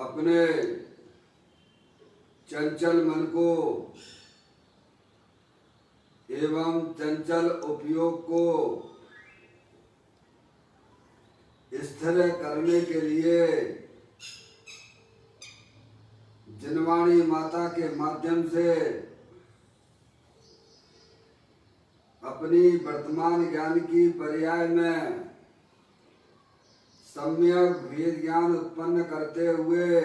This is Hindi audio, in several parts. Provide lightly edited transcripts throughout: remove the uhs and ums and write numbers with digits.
अपने चंचल मन को एवं चंचल उपयोग को स्थिर करने के लिए जिनवाणी माता के माध्यम से अपनी वर्तमान ज्ञान की पर्याय में सम्यक वेद ज्ञान उत्पन्न करते हुए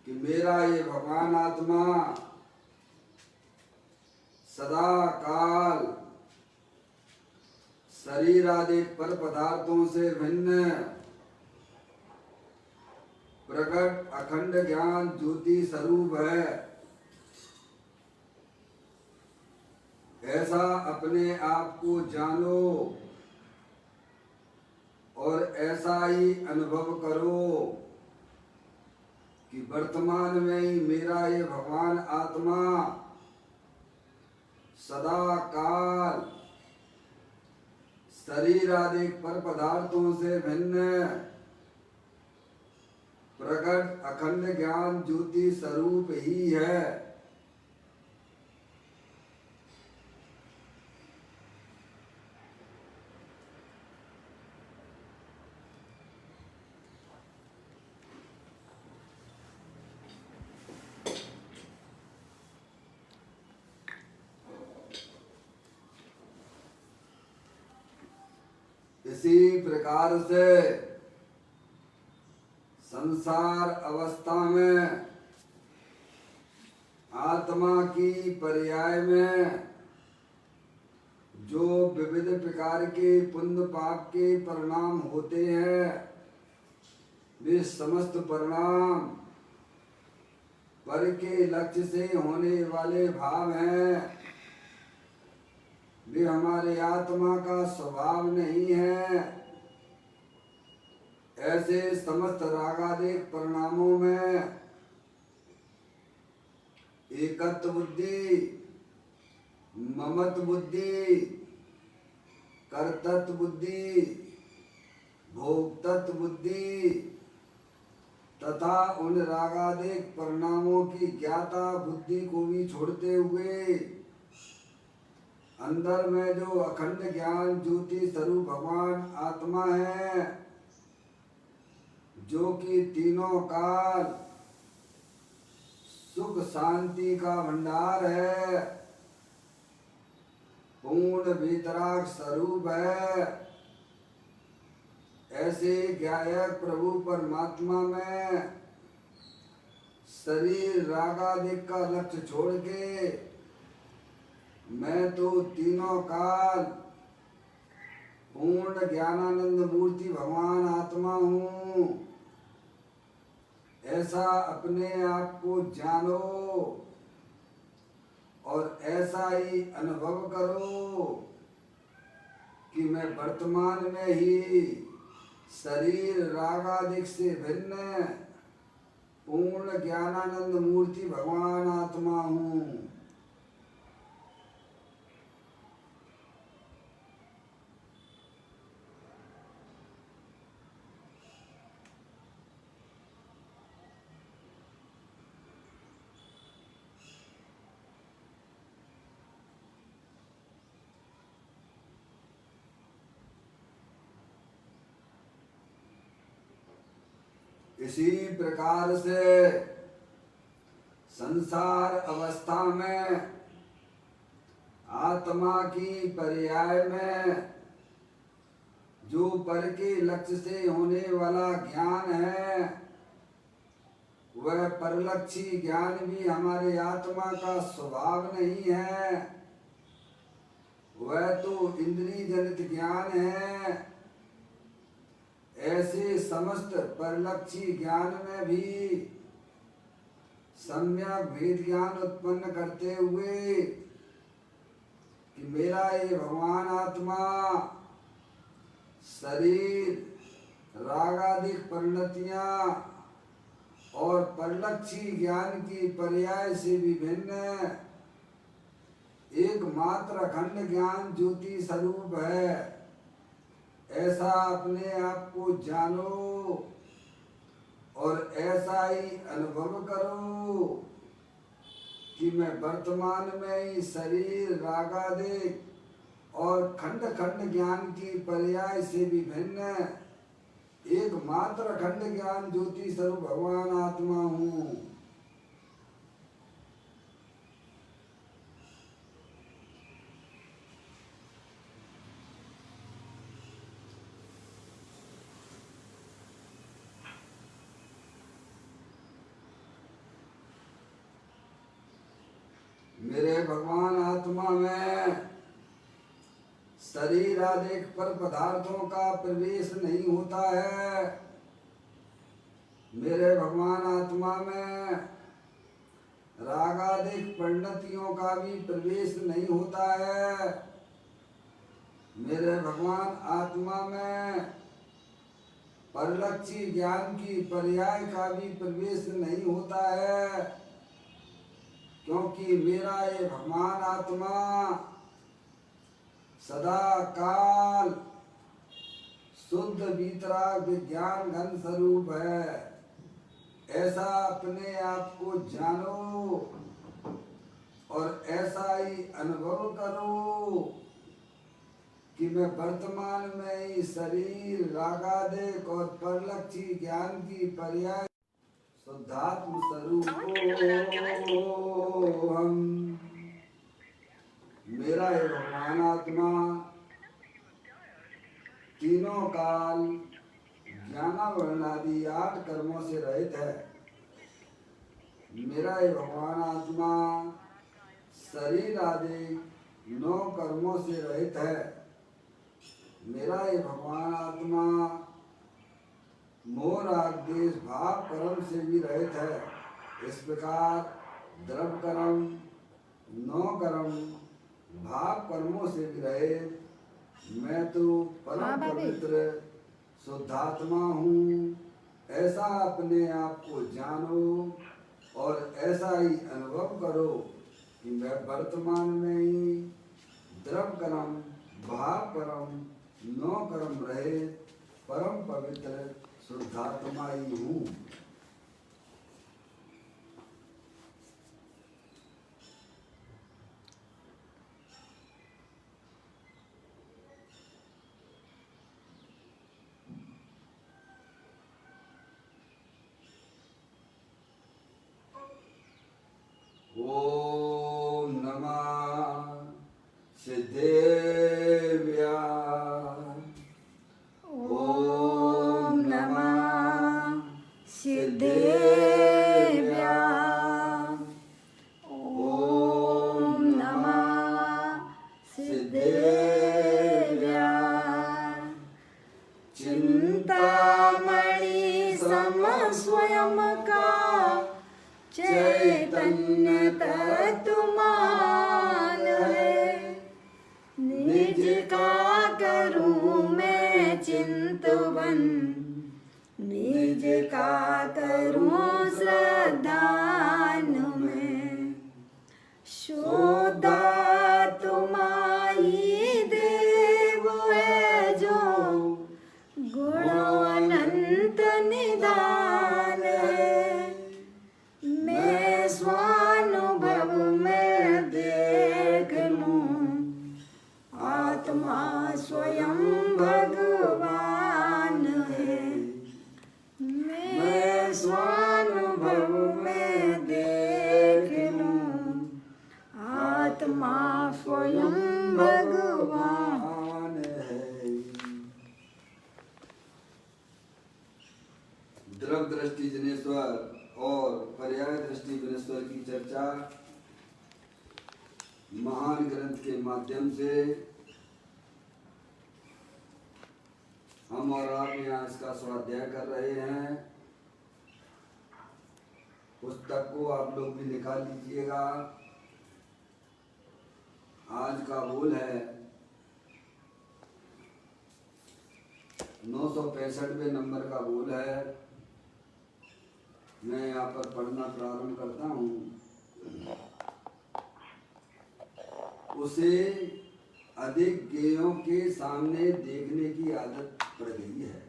कि मेरा ये भगवान आत्मा सदा काल शरीर आदि पर पदार्थों से भिन्न प्रकट अखंड ज्ञान ज्योति स्वरूप है, ऐसा अपने आप को जानो और ऐसा ही अनुभव करो कि वर्तमान में ही मेरा ये भगवान आत्मा सदा काल शरीर आदि पर पदार्थों से भिन्न प्रकट अखंड ज्ञान ज्योति स्वरूप ही है। इसी प्रकार से संसार अवस्था में आत्मा की पर्याय में जो विविध प्रकार के पुण्य पाप के परिणाम होते हैं, वे समस्त परिणाम पर के लक्ष्य से होने वाले भाव हैं। वे हमारे आत्मा का स्वभाव नहीं है। ऐसे समस्त रागादिक परिणामों में एकत्व बुद्धि, ममत्व बुद्धि, कर्तृत्व बुद्धि, भोक्तृत्व बुद्धि तथा उन रागादिक परिणामों की ज्ञाता बुद्धि को भी छोड़ते हुए अंदर में जो अखंड ज्ञान ज्योति स्वरूप भगवान आत्मा है, जो कि तीनों काल सुख शांति का भंडार है, पूर्ण वीतराग स्वरूप है, ऐसे ज्ञायक प्रभु परमात्मा में शरीर रागादिक का लक्ष्य छोड़ के मैं तो तीनों काल पूर्ण ज्ञानानंद मूर्ति भगवान आत्मा हूँ, ऐसा अपने आप को जानो और ऐसा ही अनुभव करो कि मैं वर्तमान में ही शरीर रागादिक से भिन्न पूर्ण ज्ञानानंद मूर्ति भगवान आत्मा हूँ। इसी प्रकार से संसार अवस्था में आत्मा की पर्याय में जो पर के लक्ष्य से होने वाला ज्ञान है, वह परलक्षी ज्ञान भी हमारे आत्मा का स्वभाव नहीं है। वह तो इंद्रिय जनित ज्ञान है। ऐसे समस्त परलक्षी ज्ञान में भी सम्यक भेद ज्ञान उत्पन्न करते हुए कि मेरा ये भगवान आत्मा शरीर रागादिक परिणतियां और परलक्षी ज्ञान की पर्याय से भी भिन्न एकमात्र अखंड ज्ञान ज्योति स्वरूप है, ऐसा अपने आप को जानो और ऐसा ही अनुभव करो कि मैं वर्तमान में ही शरीर रागादिक और खंड खंड ज्ञान की पर्याय से भी भिन्न एकमात्र अखंड ज्ञान ज्योति स्वरूप भगवान आत्मा हूँ। मेरे भगवान आत्मा में शरीर आदि पर पदार्थों का प्रवेश नहीं होता है। मेरे भगवान आत्मा में रागादिक परिणतियों का भी प्रवेश नहीं होता है। मेरे भगवान आत्मा में परलक्षी ज्ञान की पर्याय का भी प्रवेश नहीं होता है, क्योंकि मेरा ये भगवान आत्मा सदा काल शुद्ध वीतराग विज्ञान घन स्वरूप है। ऐसा अपने आप को जानो और ऐसा ही अनुभव करो कि मैं वर्तमान में ही शरीर रागादिक और परलक्षी ज्ञान की पर्याय शुद्धात्म स्वरूप हम। मेरा ये भगवान आत्मा तीनों काल ज्ञानावरण आदि 8 कर्मों से रहित है। मेरा ये भगवान आत्मा शरीर आदि 9 कर्मों से रहित है। मेरा ये भगवान आत्मा मोह राग द्वेष भाव कर्म से भी रहित है। इस प्रकार द्रव्य कर्म 9 कर्म भाव कर्मों से भी रहित मैं तो परम पवित्र शुद्धात्मा हूँ। ऐसा अपने आप को जानो और ऐसा ही अनुभव करो कि मैं वर्तमान में ही द्रव्य कर्म भाव कर्म 9 कर्म रहित परम पवित्र शुद्धात्मा ही हूँ। ओम नमः सिद्धेभ्य। ओम नमः सिद्धेभ्य। ओम नमः सिद्धेभ्य। चिंतामणि सम स्वयं का चैतन्य तत्वमान है। निज का करूं मैं चिंतवन, निज का करूं श्रद्धान में। शुद्धात्मा ही देव है जो गुण अनंत निदान है। मैं स्वानुभव में देख लूं आत्मा स्वयं भगवान है। मैं स्वानुभव में देख लूं आत्मा स्वयं भगवान है। द्रव्य दृष्टि जनेश्वर और पर्याय दृष्टि विनेश्वर की चर्चा महान ग्रंथ के माध्यम से हम और आप यहाँ इसका स्वाध्याय कर रहे हैं। पुस्तक को आप लोग भी निकाल लीजिएगा। आज का बोल है 965वें नंबर का बोल है। मैं यहाँ पर पढ़ना प्रारंभ करता हूँ। उसे अधिक गेयों के सामने देखने की आदत पड़ गई है,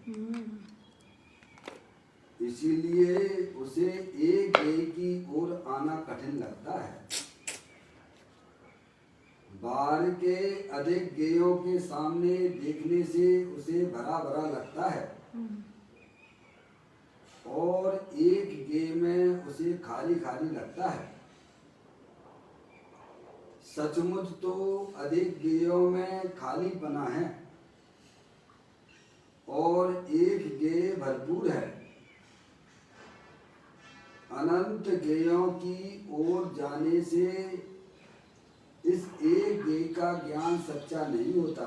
इसीलिए उसे एक गेय की ओर आना कठिन लगता है। बार के अधिक गेयों के सामने देखने से उसे भरा भरा लगता है और एक गेय में उसे खाली खाली लगता है। सचमुच तो अधिक गेयों में खालीपना है और एक गेय भरपूर है। अनंत गेयों की ओर जाने से इस एक गेय का ज्ञान सच्चा नहीं होता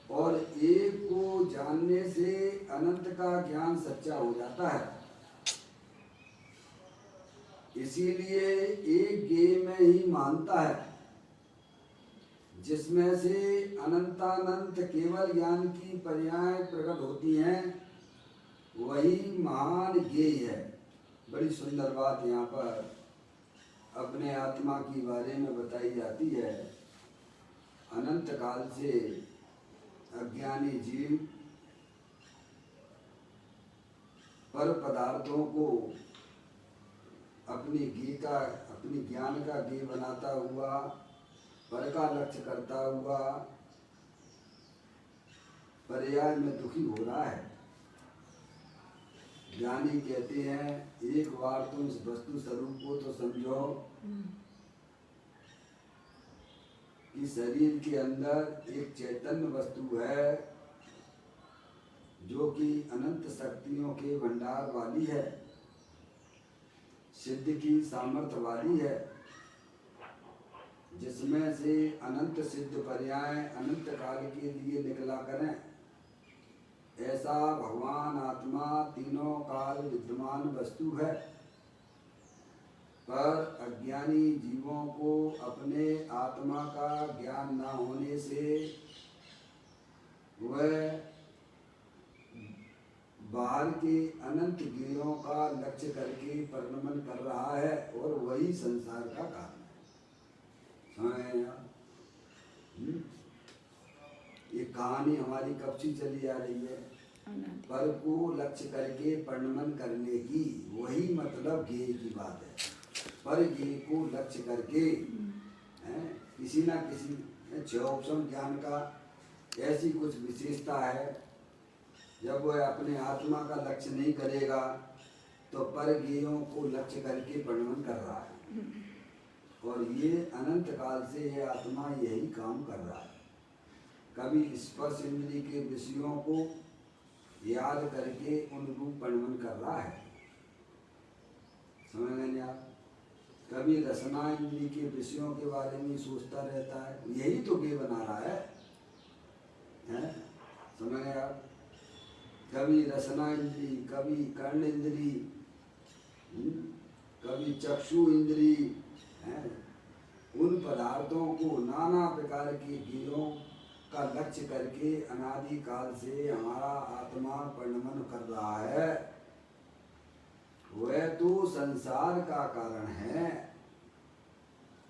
और एक को जानने से अनंत का ज्ञान सच्चा हो जाता है। इसीलिए एक गेय में ही मानता है जिसमें से अनंतानंत केवल ज्ञान की पर्याय प्रकट होती हैं, वही महान गेय है। बड़ी सुंदर बात यहाँ पर अपने आत्मा के बारे में बताई जाती है। अनंत काल से अज्ञानी जीव पर पदार्थों को अपनी ज्ञान का गेय बनाता हुआ, पर का लक्ष्य करता हुआ पर्याय में दुखी हो रहा है। ज्ञानी कहते हैं एक बार तुम इस वस्तु स्वरूप को तो समझो कि शरीर के अंदर एक चैतन्य वस्तु है जो कि अनंत शक्तियों के भंडार वाली है, सिद्ध की सामर्थ्य वाली है, जिसमें से अनंत सिद्ध पर्याय अनंत काल के लिए निकला करें। ऐसा भगवान आत्मा तीनों काल विद्यमान वस्तु है, पर अज्ञानी जीवों को अपने आत्मा का ज्ञान न होने से वह बाहर के अनंत गेयों का लक्ष्य करके परिणमन कर रहा है और वही संसार का कारण है। समझ गए आप? ये कहानी हमारी कब से चली आ रही है? पर को लक्ष्य करके परिणमन करने की, वही मतलब गेय की बात है। पर गेय को लक्ष्य करके किसी न किसी क्षयोपम ज्ञान का ऐसी कुछ विशेषता है, जब वह अपने आत्मा का लक्ष्य नहीं करेगा तो पर गेयों को लक्ष्य करके परिणमन कर रहा है। और ये अनंत काल से यह आत्मा यही काम कर रहा है। कभी स्पर्श इंद्रिय के विषयों को याद करके उन रूप परिणमन कर रहा है। समझ गए आप? कभी रसना इंद्रिय के विषयों के बारे में सोचता रहता है, यही तो गेय बना रहा है? समझ गए आप? कभी रसना इंद्रिय, कभी कर्ण इंद्रिय, कभी चक्षु इंद्रिय, उन पदार्थों को नाना प्रकार के गेयों का लक्ष्य करके अनादि काल से हमारा आत्मा परिणमन कर रहा है। वह तो संसार का कारण है।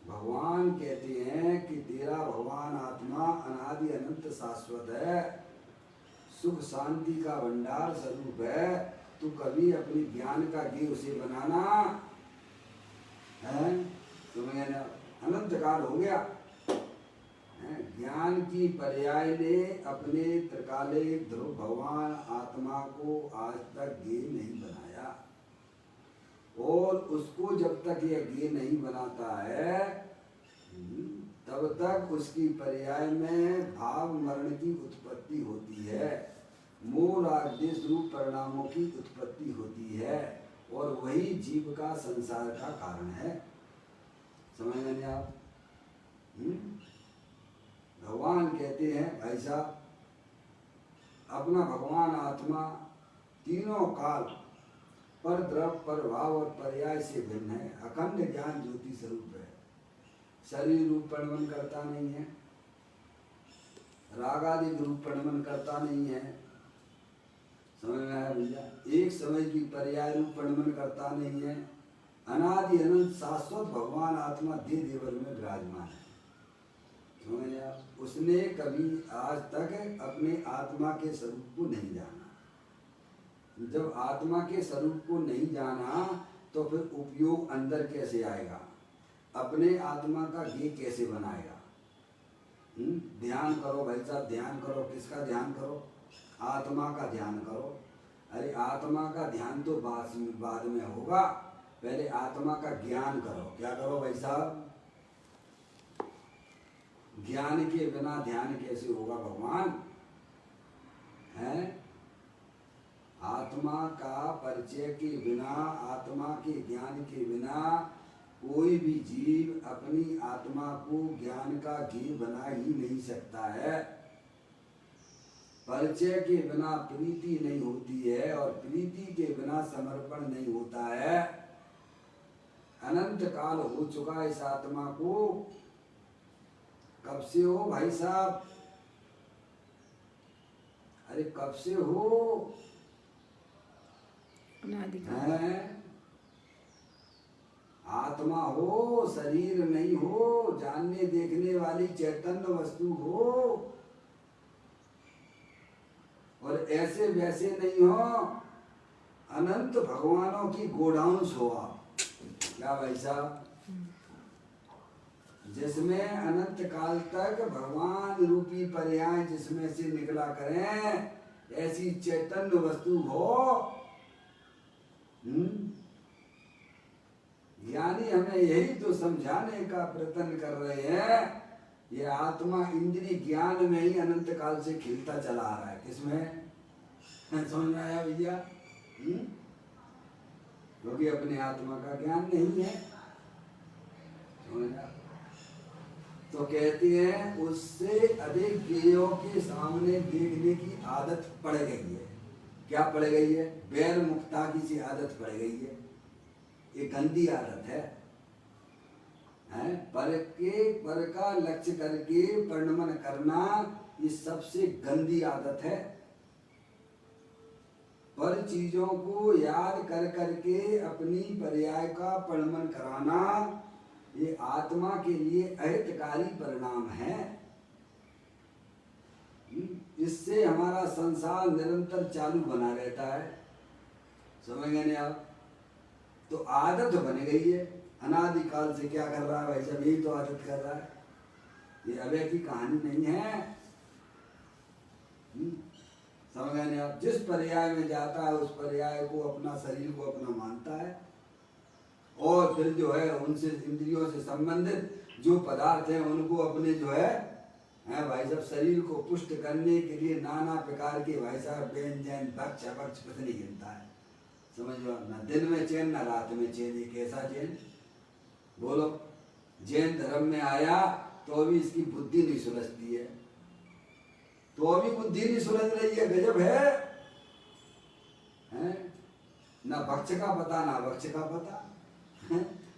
भगवान कहते हैं कि तेरा भगवान आत्मा अनादि अनंत शाश्वत है, सुख शांति का भंडार स्वरूप है। तू कभी अपनी ज्ञान का गेय उसे बनाना है, समझ ना? अनंत काल हो गया, ज्ञान की पर्याय ने अपने त्रिकाले ध्रुव भगवान आत्मा को आज तक गेय नहीं बनाया। और उसको जब तक यह गेय नहीं बनाता है तब तक उसकी पर्याय में भाव मरण की उत्पत्ति होती है, मूल आदेश रूप परिणामों की उत्पत्ति होती है, और वही जीव का संसार का कारण है। समझ लेंगे आप? भगवान कहते हैं भाई साहब, अपना भगवान आत्मा तीनों काल पर द्रव, पर भाव और पर्याय से भिन्न है। अखंड ज्ञान ज्योति स्वरूप है, शरीर रूप परिणमन करता नहीं है, रागादि रूप परिणमन करता नहीं है। समझ में आया भैया? एक समय की पर्याय रूप परिणमन करता नहीं है। अनादि अनंत शाश्वत भगवान आत्मा देह देवर में विराजमान है। उसने कभी आज तक अपने आत्मा के स्वरूप को नहीं जाना। जब आत्मा के स्वरूप को नहीं जाना तो फिर उपयोग अंदर कैसे आएगा, अपने आत्मा का ज्ञ कैसे बनाएगा। ध्यान करो भाई साहब, ध्यान करो, किसका ध्यान करो, आत्मा का ध्यान करो। अरे आत्मा का ध्यान तो बाद में होगा, पहले आत्मा का ज्ञान करो। क्या करो भाई साहब, ज्ञान के बिना ध्यान कैसे होगा भगवान है। आत्मा का परिचय के बिना, आत्मा के ज्ञान के बिना कोई भी जीव अपनी आत्मा को ज्ञान का घी बना ही नहीं सकता है। परिचय के बिना प्रीति नहीं होती है और प्रीति के बिना समर्पण नहीं होता है। अनंत काल हो चुका इस आत्मा को। कब से हो भाई साहब, अरे कब से हो हैं? आत्मा हो, शरीर नहीं हो, जानने देखने वाली चैतन्य वस्तु हो और ऐसे वैसे नहीं हो, अनंत भगवानों की गोडाउंस हो आप। क्या भाई साहब, जिसमें अनंत काल तक भगवान रूपी पर्याय जिसमें से निकला करें, ऐसी चैतन्य वस्तु हो। ज्ञानी हमें यही तो समझाने का प्रयत्न कर रहे हैं। ये आत्मा इंद्रिय ज्ञान में ही अनंत काल से खिलता चला आ रहा है। किसमें समझ में आया भैया? क्योंकि अपने आत्मा का ज्ञान नहीं है। समझा? तो कहती है उससे अधिक ज्ञेयों के सामने देखने की आदत पड़ गई है। क्या पड़ गई है? बैर मुक्ता की सी आदत पड़ गई है। ये गंदी आदत है, पर का लक्ष्य करके परिणमन करना, ये सबसे गंदी आदत है। पर चीजों को याद कर करके अपनी पर्याय का परिणमन कराना, ये आत्मा के लिए अहितकारी परिणाम है। इससे हमारा संसार निरंतर चालू बना रहता है। समझ गए नहीं आप? तो आदत बन गई है। अनादिकाल से क्या कर रहा है भाई साहब, यही तो आदत कर रहा है। ये अभय की कहानी नहीं है। समझ गए नहीं आप? जिस पर्याय में जाता है उस पर्याय को अपना, शरीर को अपना मानता है और फिर जो है उनसे, इंद्रियों से संबंधित जो पदार्थ हैं उनको अपने जो है भाई साहब शरीर को पुष्ट करने के लिए नाना प्रकार के भाई साहब व्यंजन भक्ष अपक्ष कुछ नहीं गिनता है। समझ लो, ना दिन में चैन ना रात में चैन। ये कैसा चैन बोलो? जैन धर्म में आया तो अभी इसकी बुद्धि नहीं सुलझती है, तो अभी बुद्धि नहीं सुलझ रही है। गजब है, ना भक्ष का पता ना भक्ष का पता।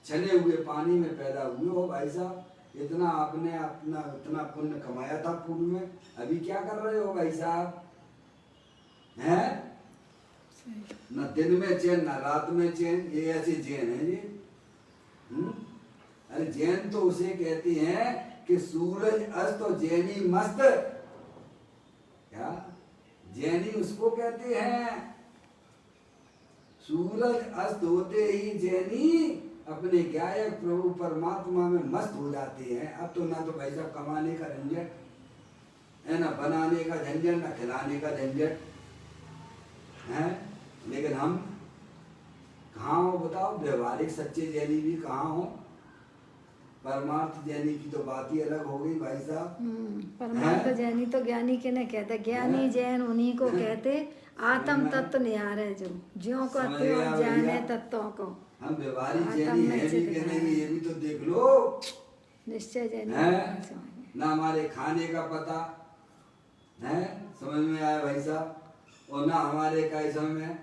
छने हुए पानी में पैदा हुए हो भाई साहब। इतना आपने अपना इतना पुण्य कमाया था पूर्व में, अभी क्या कर रहे हो भाई साहब? हैं? न दिन में चैन ना रात में चैन। ये ऐसे जैन है ये। अरे जैन तो उसे कहती हैं कि सूरज अस्त और जैनी मस्त। क्या जैनी उसको कहते हैं? सूरज अस्त होते ही जैनी अपने गायक प्रभु परमात्मा में मस्त हो जाते हैं। अब तो ना तो भाई साहब कमाने का झंझट है, ना बनाने का झंझट, ना खिलाने का झंझट है। लेकिन हम कहाँ हो बताओ? व्यवहारिक सच्चे जैनी भी कहाँ हो? परमार्थ जैनी की तो बात ही अलग हो गई भाई साहब। परमार्थ जैनी तो ज्ञानी के न कहते, ज्ञानी जैन उन्हीं को कहते। आत्म तत्व निहारे जो को त्यों जाने तत्वों को। हम व्यवहारिक जैनी है भी कि नहीं, ये भी तो देख लो। निश्चय जैनी ना हमारे खाने का पता है, समझ में आया भाई साहब, और ना हमारे कैसा में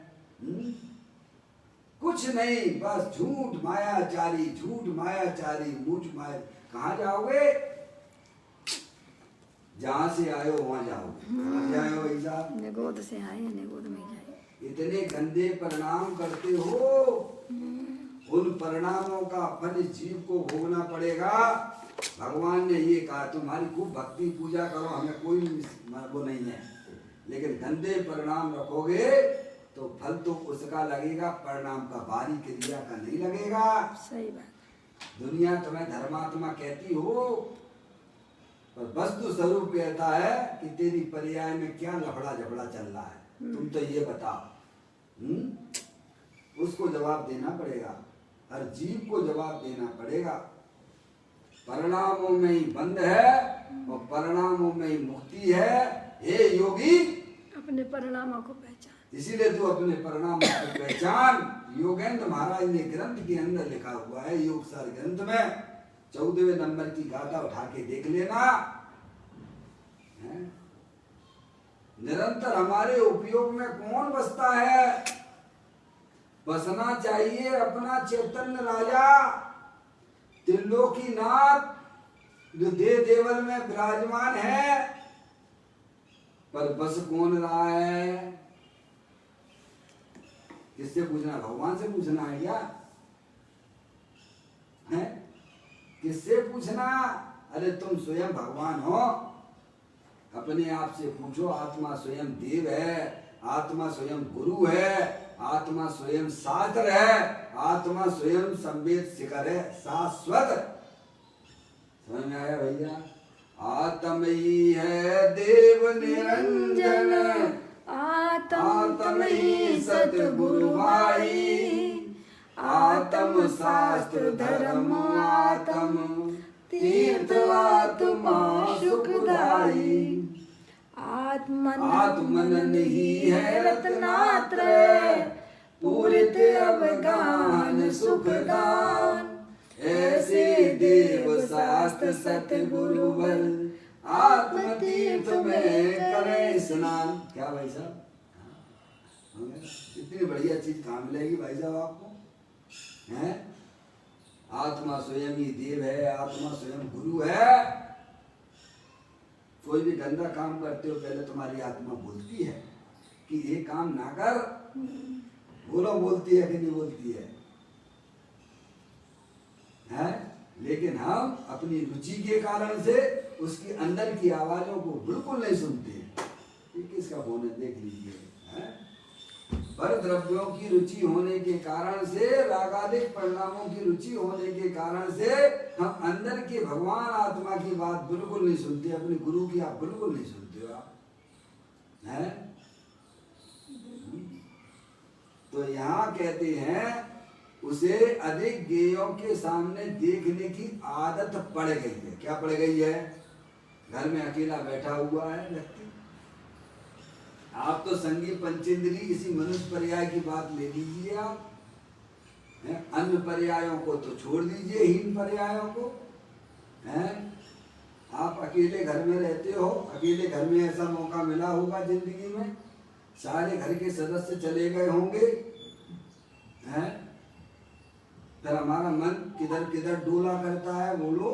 कुछ नहीं, बस झूठ मायाचारी, झूठ मायाचारी, मूठ माया। कहाँ जाओगे? जहाँ से आए हो वहाँ जाओगे। कहाँ से आए हो भाई साहब? निगोद से आए, निगोद में जाए। इतने गंदे परिणाम करते हो, उन परिणामों का फल इस जीव को भोगना पड़ेगा। भगवान ने ये कहा तुम्हारी खूब भक्ति पूजा करो, हमें कोई वो नहीं है, लेकिन गंदे परिणाम रखोगे तो फल तो उसका लगेगा, परिणाम का बाहरी क्रिया का नहीं लगेगा। सही बात। दुनिया तुम्हें धर्मात्मा कहती हो, पर वस्तु स्वरूप कहता है कि तेरी पर्याय में क्या लफड़ा झपड़ा चल रहा है, तुम तो ये बताओ। उसको जवाब देना पड़ेगा, हर जीव को जवाब देना पड़ेगा। परिणामों में ही बंध है और परिणामों में ही मुक्ति है। हे योगी, अपने परिणामों को पहचान। इसीलिए तू अपने परिणामों को पहचान। योगेंद्र महाराज ने ग्रंथ के अंदर लिखा हुआ है, योगसार ग्रंथ में 14वें नंबर की गाथा उठा के देख लेना। निरंतर हमारे उपयोग में कौन बसता है? बसना चाहिए अपना चैतन्य राजा त्रिलोकीनाथ, जो देव देवल में विराजमान है। पर बस कौन रहा है? किससे पूछना? भगवान से पूछना है क्या? है किससे पूछना? अरे तुम स्वयं भगवान हो, अपने आप से पूछो। आत्मा स्वयं देव है, आत्मा स्वयं गुरु है, आत्मा स्वयं शास्त्र है, आत्मा स्वयं संवेद शिखर है, शाश्वत। समझ में आया भैया? आत्म ही है देव निरंजन, आत्म ही सतगुरु भाई, आत्म शास्त्र धर्म आत्म तीर्थ आत्मा सुखदाई। आत्मन ही है रत्नात्रय, पूरित अवगान सुखदान। ऐसे देव शास्त्र सतगुरु बल, आत्म तीर्थ में करे स्नान। क्या भाई साहब, इतनी बढ़िया चीज कहाँ मिलेगी भाई साहब आपको? हैं? आत्मा स्वयं ही देव है, आत्मा स्वयं गुरु है। कोई भी गंदा काम करते हो, पहले तुम्हारी आत्मा बोलती है कि ये काम ना कर। बोलो, बोलती है कि नहीं बोलती है? लेकिन हम अपनी रुचि के कारण से उसकी अंदर की आवाजों को बिल्कुल नहीं सुनते। ये किसका फोन है देख लीजिए। पर द्रव्यों की रुचि होने के कारण से, रागादिक परिणामों की रुचि होने के कारण से हम अंदर के भगवान आत्मा की बात बिल्कुल नहीं सुनते, अपने गुरु की आप बिल्कुल नहीं सुनते हो आप, हैं? तो यहाँ कहते हैं उसे अधिक गेयों के सामने देखने की आदत पड़ गई है। क्या पड़ गई है? घर में अकेला बैठा हुआ है व्यक्ति। आप तो संगी पंचेंद्री इसी मनुष्य पर्याय की बात ले लीजिए आप, अन्य पर्यायों को तो छोड़ दीजिए, हीन पर्यायों को। हैं? आप अकेले घर में रहते हो, अकेले घर में ऐसा मौका मिला होगा जिंदगी में, सारे घर के सदस्य चले गए होंगे, हैं? फिर हमारा मन किधर किधर डोला करता है, बोलो।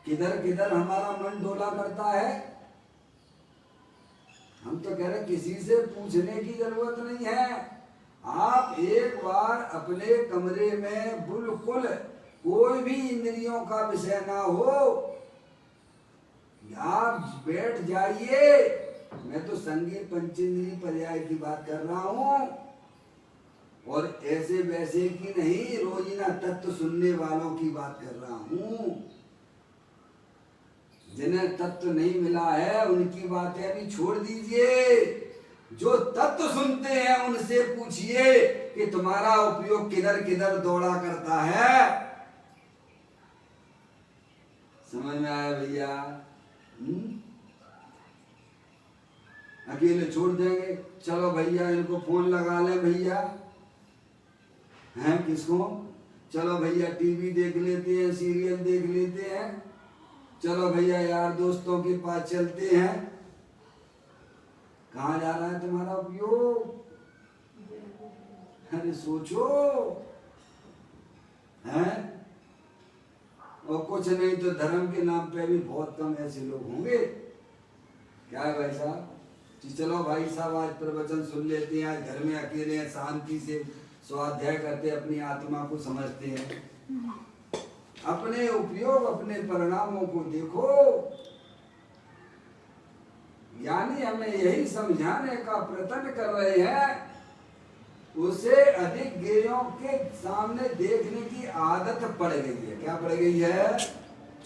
किधर किधर हमारा मन डोला करता है। हम तो कह रहे किसी से पूछने की जरूरत नहीं है। आप एक बार अपने कमरे में बिल्कुल कोई भी इंद्रियों का विषय ना हो, आप बैठ जाइए। मैं तो संगीत पंचेंद्री पर्याय की बात कर रहा हूं, और ऐसे वैसे की नहीं, रोजीना तत्व सुनने वालों की बात कर रहा हूं। जिन्हें तत्व नहीं मिला है उनकी बातें अभी छोड़ दीजिए। जो तत्व सुनते हैं उनसे पूछिए कि तुम्हारा उपयोग किधर किधर दौड़ा करता है। समझ में आया भैया? अकेले छोड़ देंगे, चलो भैया इनको फोन लगा ले भैया, हैं? किसको? चलो भैया टीवी देख लेते हैं, सीरियल देख लेते हैं, चलो भैया यार दोस्तों के पास चलते हैं। कहाँ जा रहा है तुम्हारा उपयोग? अरे सोचो, हैं? और कुछ नहीं तो धर्म के नाम पे भी बहुत कम ऐसे लोग होंगे। क्या है भाई साहब? चलो भाई साहब आज प्रवचन सुन लेते हैं, आज घर में अकेले हैं, शांति से स्वाध्याय करते, अपनी आत्मा को समझते हैं। अपने उपयोग, अपने परिणामों को देखो। ज्ञानी हमें यही समझाने का प्रयत्न कर रहे हैं, उसे अधिक गेयों के सामने देखने की आदत पड़ गई है। क्या पड़ गई है?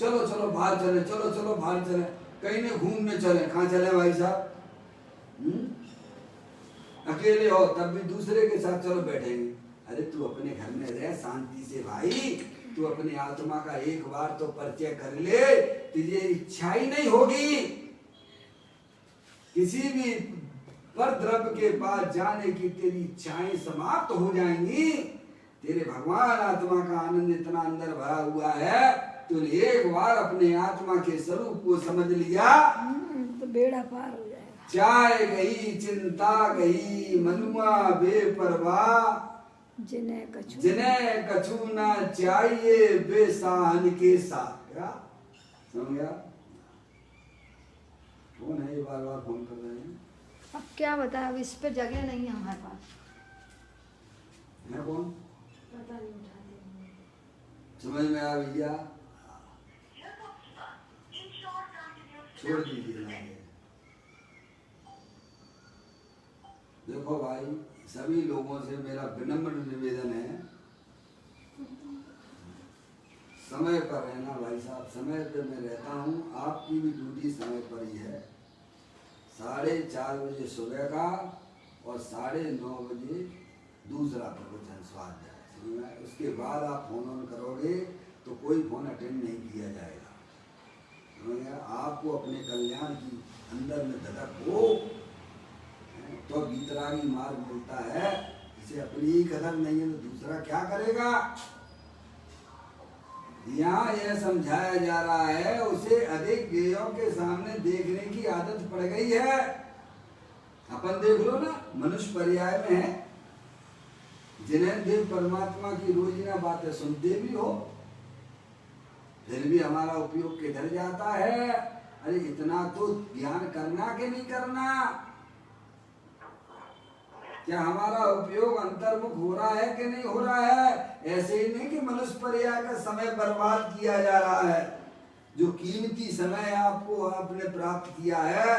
चलो चलो बाहर चले, चलो चलो बाहर चले, कहीं ने घूमने चले। कहाँ चले भाई साहब? अकेले हो तब भी दूसरे के साथ चलो बैठेंगे। अरे तू अपने घर में रह शांति से भाई, तू अपनी आत्मा का एक बार तो परिचय कर ले। तुझे इच्छा ही नहीं होगी किसी भी पर द्रव्य के पास जाने की, तेरी इच्छाएं समाप्त हो जाएंगी। तेरे भगवान आत्मा का आनंद इतना अंदर भरा हुआ है, तूने एक बार अपने आत्मा के स्वरूप को समझ लिया तो बेड़ा पार हो जाएगा। चाय गई चिंता गई, मनुआ बेपरवाह, जिन्हें कछु ना चाहिए बेसाहन के साथ। क्या समझ गया? कौन है ये बार बार फोन कर रहे हैं? अब क्या बताया, अब इस पे जगह नहीं है हमारे पास। है कौन? पता नहीं, उठाते समझ में आ भैया? छोड़ दीजिए ना। देखो भाई, सभी लोगों से मेरा विनम्र निवेदन है, समय पर रहना भाई साहब। समय पे मैं रहता हूँ, आपकी भी ड्यूटी समय पर ही है। 4:30 बजे सुबह का और 9:30 बजे दूसरा प्रवचन स्वाध्याय। उसके बाद आप फोन ऑन करोगे तो कोई फोन अटेंड नहीं किया जाएगा। आपको अपने कल्याण की अंदर में धड़क हो तो गीतरागी मार्ग मिलता है। इसे अपनी ही कदर नहीं है तो दूसरा क्या करेगा? यहाँ यह समझाया जा रहा है, उसे अधिक गेयों के सामने देखने की आदत पड़ गई है। अपन देख लो ना, मनुष्य पर्याय में है, जिन्हें देव परमात्मा की रोजीना बातें सुनते भी हो, फिर भी हमारा उपयोग किधर जाता है? अरे इतना तो ज्ञान करना कि नहीं करना? क्या हमारा उपयोग अंतर्मुख हो रहा है कि नहीं हो रहा है? ऐसे ही नहीं कि मनुष्य पर्याय का समय बर्बाद किया जा रहा है। जो कीमती समय आपने प्राप्त किया है,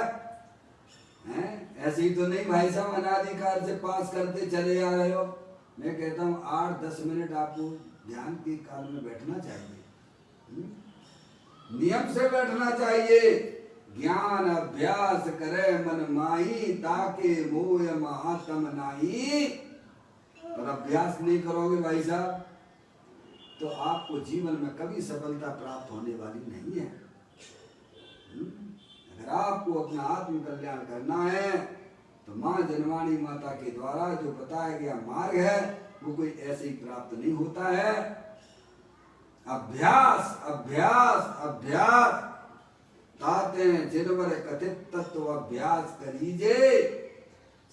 ऐसे ही तो नहीं भाई साहब अनादिकाल से पास करते चले आ रहे हो। मैं कहता हूँ 8-10 मिनट आपको ध्यान के काल में बैठना चाहिए, नियम से बैठना चाहिए। ज्ञान अभ्यास करे मन माही, ताके मोह महात्म नाही। और अभ्यास नहीं करोगे भाई साहब तो आपको जीवन में कभी सफलता प्राप्त होने वाली नहीं है। अगर आपको अपना आत्म कल्याण करना है तो माँ जनवाणी माता के द्वारा जो बताया गया मार्ग है वो कोई ऐसे ही प्राप्त नहीं होता है। अभ्यास अभ्यास अभ्यास ताते जिनवर कथित तत्व अभ्यास करीजे,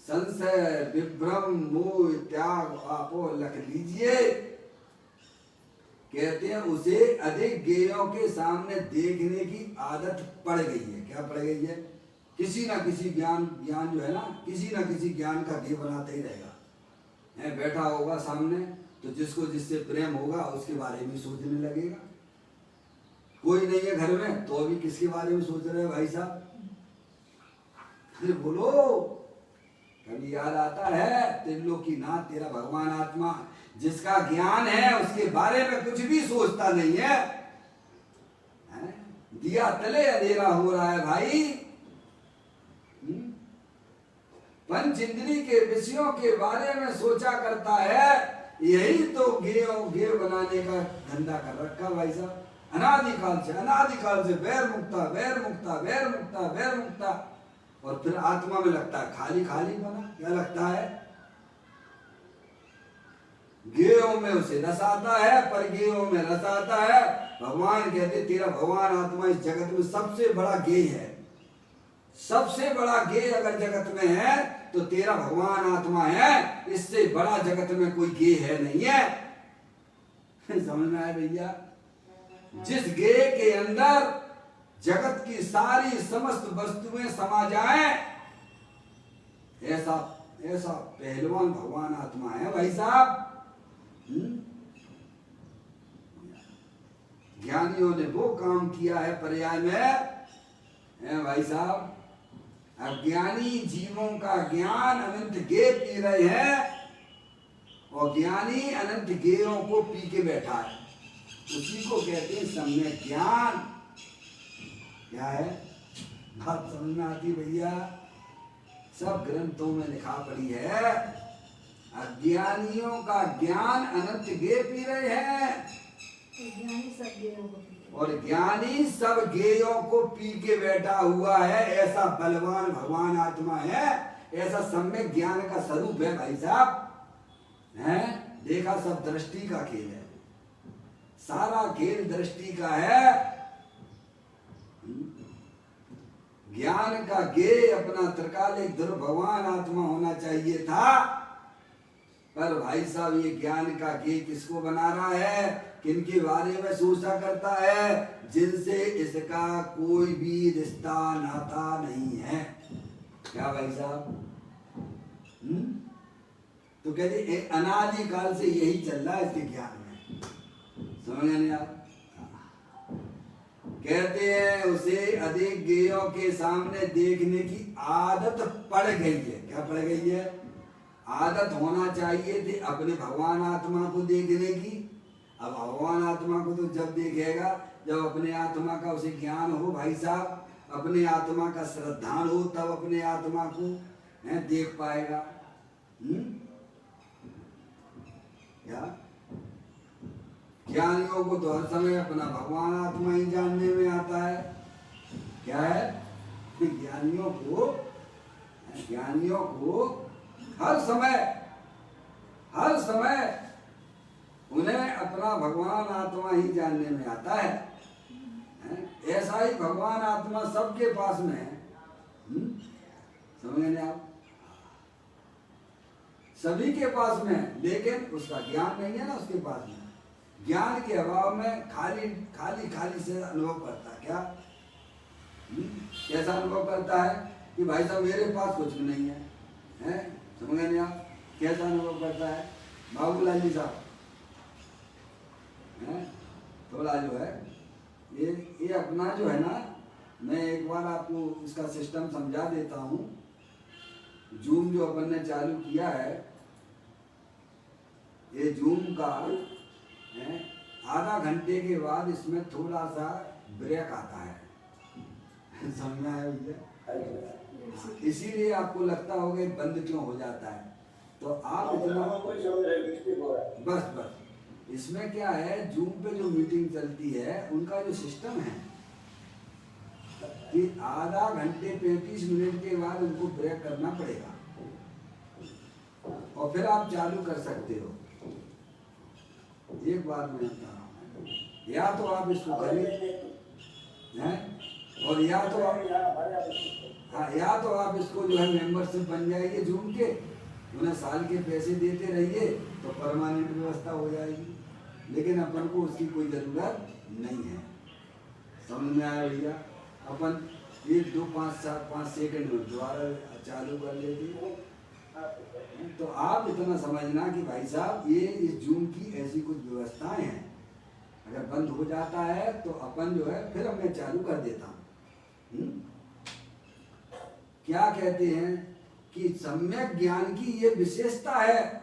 संशय विभ्रम मोह त्याग आपो लख लीजिए। कहते हैं उसे अधिक गेयों के सामने देखने की आदत पड़ गई है। क्या पड़ गई है? किसी ना किसी ज्ञान जो है ना, किसी ना किसी ज्ञान का गे बनाता ही रहेगा। बैठा होगा सामने तो जिसको जिससे प्रेम होगा उसके बारे में सोचने लगेगा। कोई नहीं है घर में तो अभी किसके बारे में सोच रहे हैं भाई साहब? अरे बोलो, कभी याद आता है त्रिलोकीनाथ तेरा भगवान आत्मा जिसका ज्ञान है उसके बारे में कुछ भी सोचता नहीं है। दिया तले अंधेरा हो रहा है भाई। पंच इंद्री के विषयों के बारे में सोचा करता है। यही तो गे बनाने का धंधा कर रखा भाई साहब। अनादिकाल से वैर मुक्ता वैर मुक्ता वैर मुक्ता वैर मुक्ता, और फिर आत्मा में लगता है खाली खाली बना। क्या लगता है? गेयों में उसे रस आता है, पर गेयों में रस आता है। भगवान कहते तेरा भगवान आत्मा इस जगत में सबसे बड़ा गेय है। सबसे बड़ा गेय अगर जगत में है तो तेरा भगवान आत्मा है। इससे बड़ा जगत में कोई गेय है नहीं है। समझ में आया भैया? जिस गेय के अंदर जगत की सारी समस्त वस्तुएं समा जाए, ऐसा ऐसा पहलवान भगवान आत्मा है भाई साहब। ज्ञानियों ने वो काम किया है पर्याय में, है भाई साहब। अज्ञानी जीवों का ज्ञान अनंत गे पी रहे हैं और ज्ञानी अनंत गेयों को पी के बैठा है। उसी को कहते हैं सम्यक ज्ञान। क्या है बात समझ में आती भैया? सब ग्रंथों में लिखा पड़ी है, अज्ञानियों का ज्ञान अनंत गे पी रहे हैं और ज्ञानी सब गेयों को पी के बैठा हुआ है। ऐसा बलवान भगवान आत्मा है, ऐसा सम्यक ज्ञान का स्वरूप है भाई साहब। हैं देखा, सब दृष्टि का खेल है, सारा खेल दृष्टि का है। ज्ञान का गे अपना त्रिकालिक ध्रुव भगवान आत्मा होना चाहिए था, पर भाई साहब ये ज्ञान का गे किसको बना रहा है? किनके बारे में सोचा करता है? जिनसे इसका कोई भी रिश्ता नाता नहीं है। क्या भाई साहब? तो कहते अनादि काल से यही चल रहा है इसके ज्ञान में। समझ नहीं आप? कहते हैं उसे अधिक गेयों के सामने देखने की आदत पड़ गई है। क्या पड़ गई है? आदत होना चाहिए थी अपने भगवान आत्मा को देखने की। अब भगवान आत्मा को तो जब देखेगा जब अपने आत्मा का उसे ज्ञान हो भाई साहब, अपने आत्मा का श्रद्धान हो, तब अपने आत्मा को देख पाएगा। क्या ज्ञानियों को तो हर समय अपना भगवान आत्मा ही जानने में आता है। क्या है? ज्ञानियों को हर समय उन्हें अपना भगवान आत्मा ही जानने में आता है। ऐसा ही भगवान आत्मा सबके पास में है। समझ नहीं आप? सभी के पास में है, लेकिन उसका ज्ञान नहीं है ना उसके पास में। ज्ञान के अभाव में खाली से अनुभव करता है। क्या कैसा अनुभव करता है कि भाई साहब मेरे पास कुछ भी नहीं है, समझ नहीं आप? कैसा अनुभव करता है बाबूलाल जी साहब? थोड़ा जो है ये अपना जो है ना, मैं एक बार आपको इसका सिस्टम समझा देता हूँ। जूम जो अपन ने चालू किया है, ये जूम का आधा घंटे के बाद इसमें थोड़ा सा ब्रेक आता है। समझ में आया भैया? इसीलिए आपको लगता होगा बंद क्यों हो जाता है। तो आप इतना बस इसमें क्या है, जूम पे जो मीटिंग चलती है उनका जो सिस्टम है कि आधा घंटे 35 मिनट के बाद उनको ब्रेक करना पड़ेगा और फिर आप चालू कर सकते हो। एक बात मैं बता रहा हूँ, या तो आप इसको करिए और या तो आप इसको जो है मेंबरशिप बन जाइए जूम के, उन्हें साल के पैसे देते रहिए तो परमानेंट व्यवस्था हो जाएगी। लेकिन अपन को उसकी कोई ज़रूरत नहीं है। समझ में आया भैया? अपन 1 2 5 7 5 सेकंड में दोबारा चालू कर लेते। तो आप इतना समझना कि भाई साहब ये इस जूम की ऐसी कुछ व्यवस्थाएं हैं, अगर बंद हो जाता है तो अपन जो है फिर मैं चालू कर देता हूँ। क्या कहते हैं कि सम्यक ज्ञान की ये विशेषता है,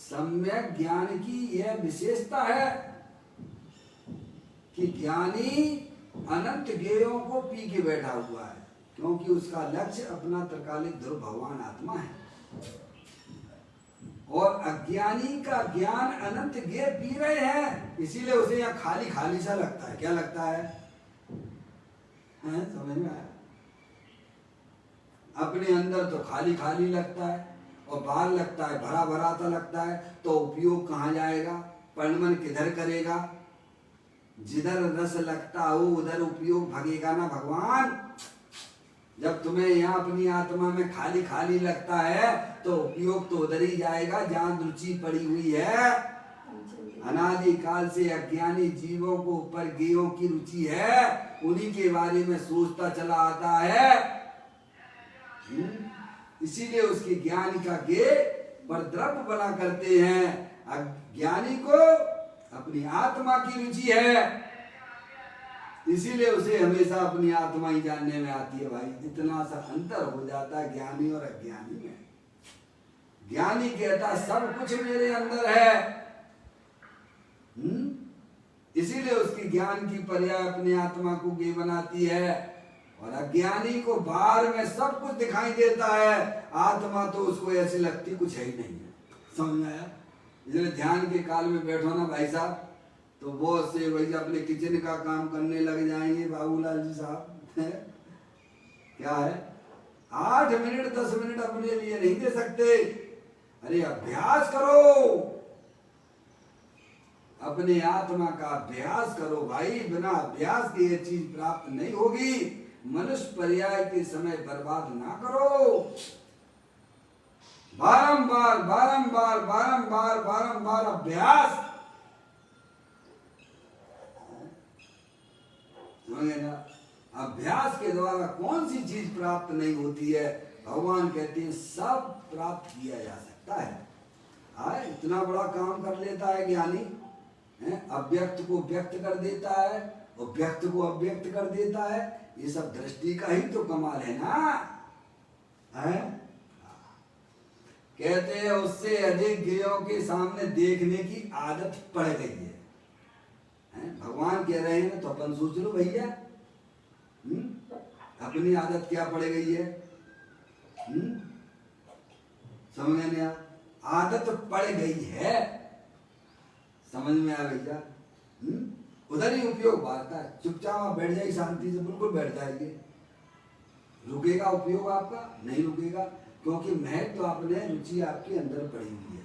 सम्यक ज्ञान की यह विशेषता है कि ज्ञानी अनंत गेयों को पी के बैठा हुआ है, क्योंकि उसका लक्ष्य अपना त्रिकालिक ध्रुव भगवान आत्मा है। और अज्ञानी का ज्ञान अनंत गे पी रहे हैं, इसीलिए उसे यहाँ खाली सा लगता है। क्या लगता है? समझ में आया? अपने अंदर तो खाली लगता है और बाहर लगता है भरा सा लगता है। तो उपयोग कहाँ जाएगा? परिणमन किधर करेगा? जिधर रस लगता हो उधर उपयोग भगेगा ना भगवान। जब तुम्हें यहाँ अपनी आत्मा में खाली लगता है तो उपयोग तो उधर ही जाएगा जहाँ रुचि पड़ी हुई है। अनादि काल से अज्ञानी जीवों को ऊपर गेयों की रुचि है, उन्हीं के बारे में सोचता चला आता है। इसीलिए उसके ज्ञान का गे पर द्रव्य बना करते हैं। ज्ञानी को अपनी आत्मा की रुचि है, इसीलिए उसे हमेशा अपनी आत्मा ही जानने में आती है भाई। इतना सा अंतर हो जाता है ज्ञानी और अज्ञानी में। ज्ञानी कहता सब कुछ मेरे अंदर है, इसीलिए उसकी ज्ञान की पर्याय अपनी आत्मा को गे बनाती है। और अज्ञानी को बाहर में सब कुछ दिखाई देता है, आत्मा तो उसको ऐसी लगती कुछ है ही नहीं है। समझ में आया? इसलिए ध्यान के काल में बैठो ना भाई साहब, तो वो से वही अपने किचन का काम करने लग जाएंगे बाबूलाल जी साहब। क्या है 8 मिनट 10 मिनट अपने लिए नहीं दे सकते। अरे अभ्यास करो, अपने आत्मा का अभ्यास करो भाई। बिना अभ्यास के ये चीज प्राप्त नहीं होगी। मनुष्य पर्याय के समय बर्बाद ना करो। बारंबार बारंबार बारंबार बारंबार अभ्यास, समझे ना? अभ्यास के द्वारा कौन सी चीज प्राप्त नहीं होती है? भगवान कहते हैं सब प्राप्त किया जा सकता है। इतना बड़ा काम कर लेता है ज्ञानी, अव्यक्त को व्यक्त कर देता है और व्यक्त को अव्यक्त कर देता है। ये सब दृष्टि का ही तो कमाल है ना। कहते हैं उससे अधिक गेयों के सामने देखने की आदत पड़ गई है। भगवान कह रहे हैं तो अपन सोच लो भैया, अपनी आदत क्या पड़ गई है? समझ में नहीं? आदत पड़ गई है, समझ में आ भैया? उधर ही उपयोग बढ़ता है। चुपचाप आप बैठ जाइए, शांति से बिल्कुल बैठ जाइए। रुकेगा उपयोग आपका? नहीं रुकेगा, क्योंकि महत्व तो आपने रुचि आपके अंदर पड़ी हुई है।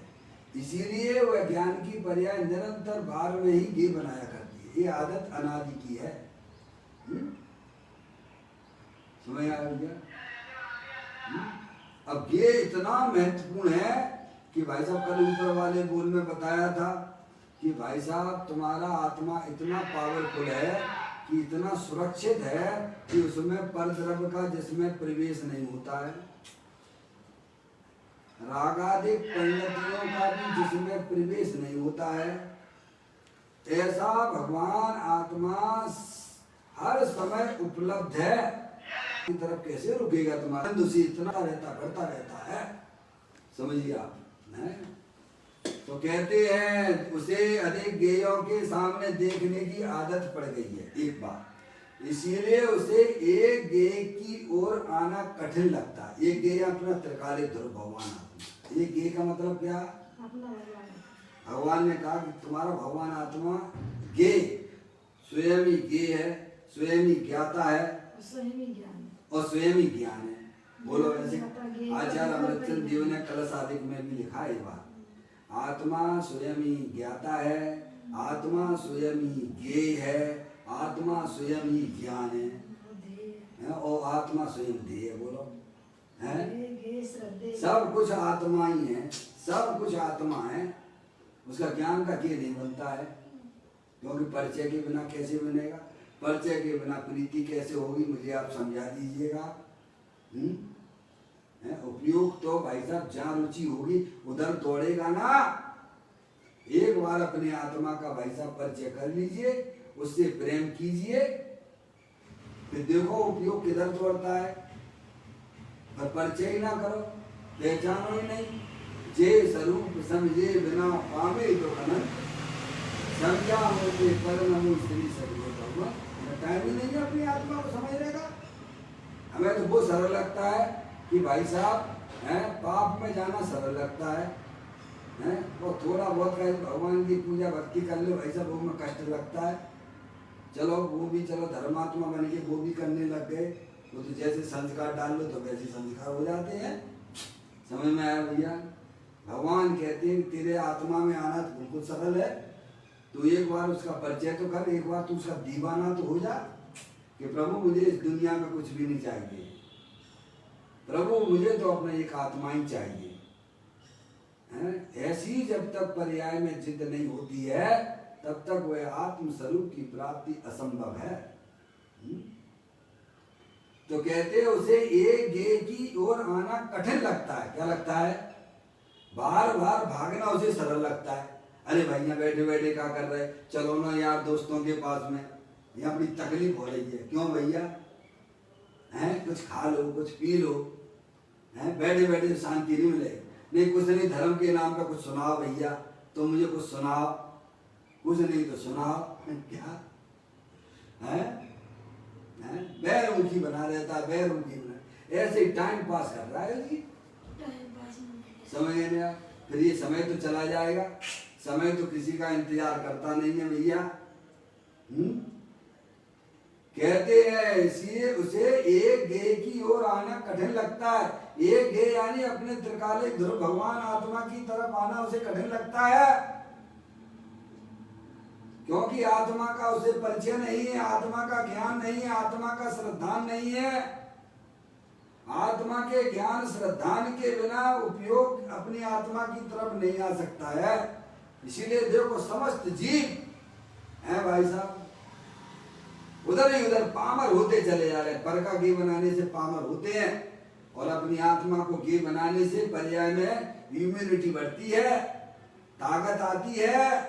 इसीलिए वह ज्ञान की पर्याय निरंतर बार में ही गे बनाया करती है। ये आदत अनादि की है। समझ आ गया? अब ये इतना महत्वपूर्ण है कि भाई साहब कल ऊपर वाले बोल में बताया था कि भाई साहब तुम्हारा आत्मा इतना पावरफुल है कि इतना सुरक्षित है कि उसमें परद्रव्य का जिसमें प्रवेश नहीं होता है, रागादिक परिणतियों का भी जिसमें प्रवेश नहीं होता है। ऐसा भगवान आत्मा हर समय उपलब्ध है। की तरफ कैसे रुकेगा? तुम्हारा दूसरी इतना रहता बढ़ता रहता है। समझिए आप। तो कहते हैं उसे अधिक गेयों के सामने देखने की आदत पड़ गई है एक बार, इसीलिए उसे एक गेय की ओर आना कठिन लगता है। एक गेय अपना त्रिकालिक ध्रुव भगवान आत्मा। एक गेय का मतलब क्या? भगवान ने कहा कि तुम्हारा भगवान आत्मा गेय, स्वयं ही गेय है, स्वयं ही ज्ञाता है और स्वयं ही ज्ञान है। बोलो ऐसे आचार्य अमृतचंद देव ने कलश आदि में भी लिखा है बात। आत्मा स्वयं ही ज्ञाता है, आत्मा स्वयं ही ज्ञेय है, आत्मा स्वयं ही ज्ञान है और आत्मा स्वयं ध्येय। बोलो है? सब कुछ आत्मा ही है, सब कुछ आत्मा है। उसका ज्ञान का क्या नहीं बनता है? क्योंकि परिचय के बिना कैसे बनेगा? परिचय के बिना प्रीति कैसे होगी? मुझे आप समझा दीजिएगा। उपयोग तो भाई साहब जहाँ रुचि होगी उधर दौड़ेगा ना। एक बार अपने आत्मा का भाई साहब परिचय कर लीजिए, उससे प्रेम कीजिए, फिर देखो उपयोग किधर दौड़ता है। पर परिचय ही ना करो, पहचानो ही नहीं। जे स्वरूप समझे बिना पावे तो अनंत, समझा होते पर नमो श्री सर्वोत्तम। टाइम ही नहीं है अपनी आत्मा को समझने का। हमें तो बहुत सरल लगता है कि भाई साहब पाप में जाना सरल लगता है, और थोड़ा बहुत भगवान की पूजा भक्ति कर लो भाई साहब, वो में कष्ट लगता है। चलो वो भी चलो धर्मात्मा बन के वो भी करने लग गए, वो तो जैसे संस्कार डाल लो तो वैसे संस्कार हो जाते हैं। समझ में आया भैया? भगवान कहते हैं तेरे आत्मा में आना तो बिल्कुल सरल है। तो एक बार उसका परिचय तो कर, एक बार तू उसका दीवाना तो हो जा कि प्रभु मुझे इस दुनिया में कुछ भी नहीं चाहिए, प्रभु मुझे तो अपना एक आत्मा ही चाहिए। ऐसी जब तक पर्याय में जिद नहीं होती है तब तक वह आत्म स्वरूप की प्राप्ति असंभव है। तो कहते हैं उसे एक गेय की ओर आना कठिन लगता है। क्या लगता है? बार बार भागना उसे सरल लगता है। अरे भैया बैठे बैठे क्या कर रहे, चलो ना यार दोस्तों के पास में, ये अपनी तकलीफ हो रही है। क्यों भैया? हैं कुछ खा लो, कुछ पी लो, हैं बैठे बैठे शांति नहीं मिलेगी। नहीं कुछ नहीं, धर्म के नाम पे कुछ सुनाओ भैया, तो मुझे कुछ सुनाओ, कुछ नहीं तो सुनाओ। क्या है? बैरमुखी बना रहता है, बैरमुखी बना, ऐसे ही टाइम पास कर रहा है जी। समझ नहीं आप? फिर ये समय तो चला जाएगा, समय तो किसी का इंतजार करता नहीं है भैया। कहते हैं इसलिए उसे एक गे की ओर आना कठिन लगता है। एक गे यानी अपने त्रिकालिक ध्रुव भगवान आत्मा की तरफ आना उसे कठिन लगता है, क्योंकि आत्मा का उसे परिचय नहीं है, आत्मा का ज्ञान नहीं है, आत्मा का श्रद्धान नहीं है। आत्मा के ज्ञान श्रद्धान के बिना उपयोग अपनी आत्मा की तरफ नहीं आ सकता है। इसीलिए देखो समस्त जीव हैं भाई साहब, उधर ही उधर पामर होते चले जा रहे हैं। पर का घी बनाने से पामर होते हैं, और अपनी आत्मा को घी बनाने से पर्याय में इम्यूनिटी बढ़ती है, ताकत आती है,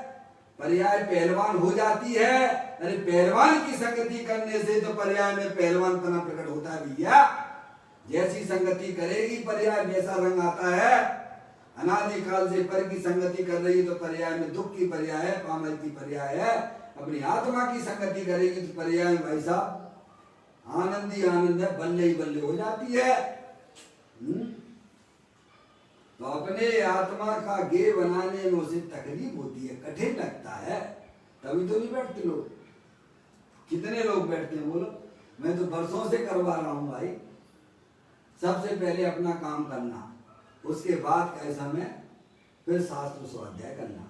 पर्याय पहलवान हो जाती है। अरे पहलवान की संगति करने से तो पर्याय में पहलवान तना प्रकट होता है भैया। जैसी संगति करेगी पर्याय वैसा रंग आता है। अनादिकाल से पर की संगति कर रही है तो पर्याय में दुख की पर्याय है, पामर की पर्याय है। अपनी आत्मा की संगति करेगी तो पर्याय भाई साहब आनंद ही आनंद है, बल्ले ही बल्ले हो जाती है। तो अपने आत्मा का गे बनाने में उसे तकलीफ होती है, कठिन लगता है, तभी तो नहीं बैठते लोग। कितने लोग बैठते हैं बोलो? मैं तो बरसों से करवा रहा हूं भाई। सबसे पहले अपना काम करना, उसके बाद कैसा में फिर शास्त्र स्वाध्याय करना।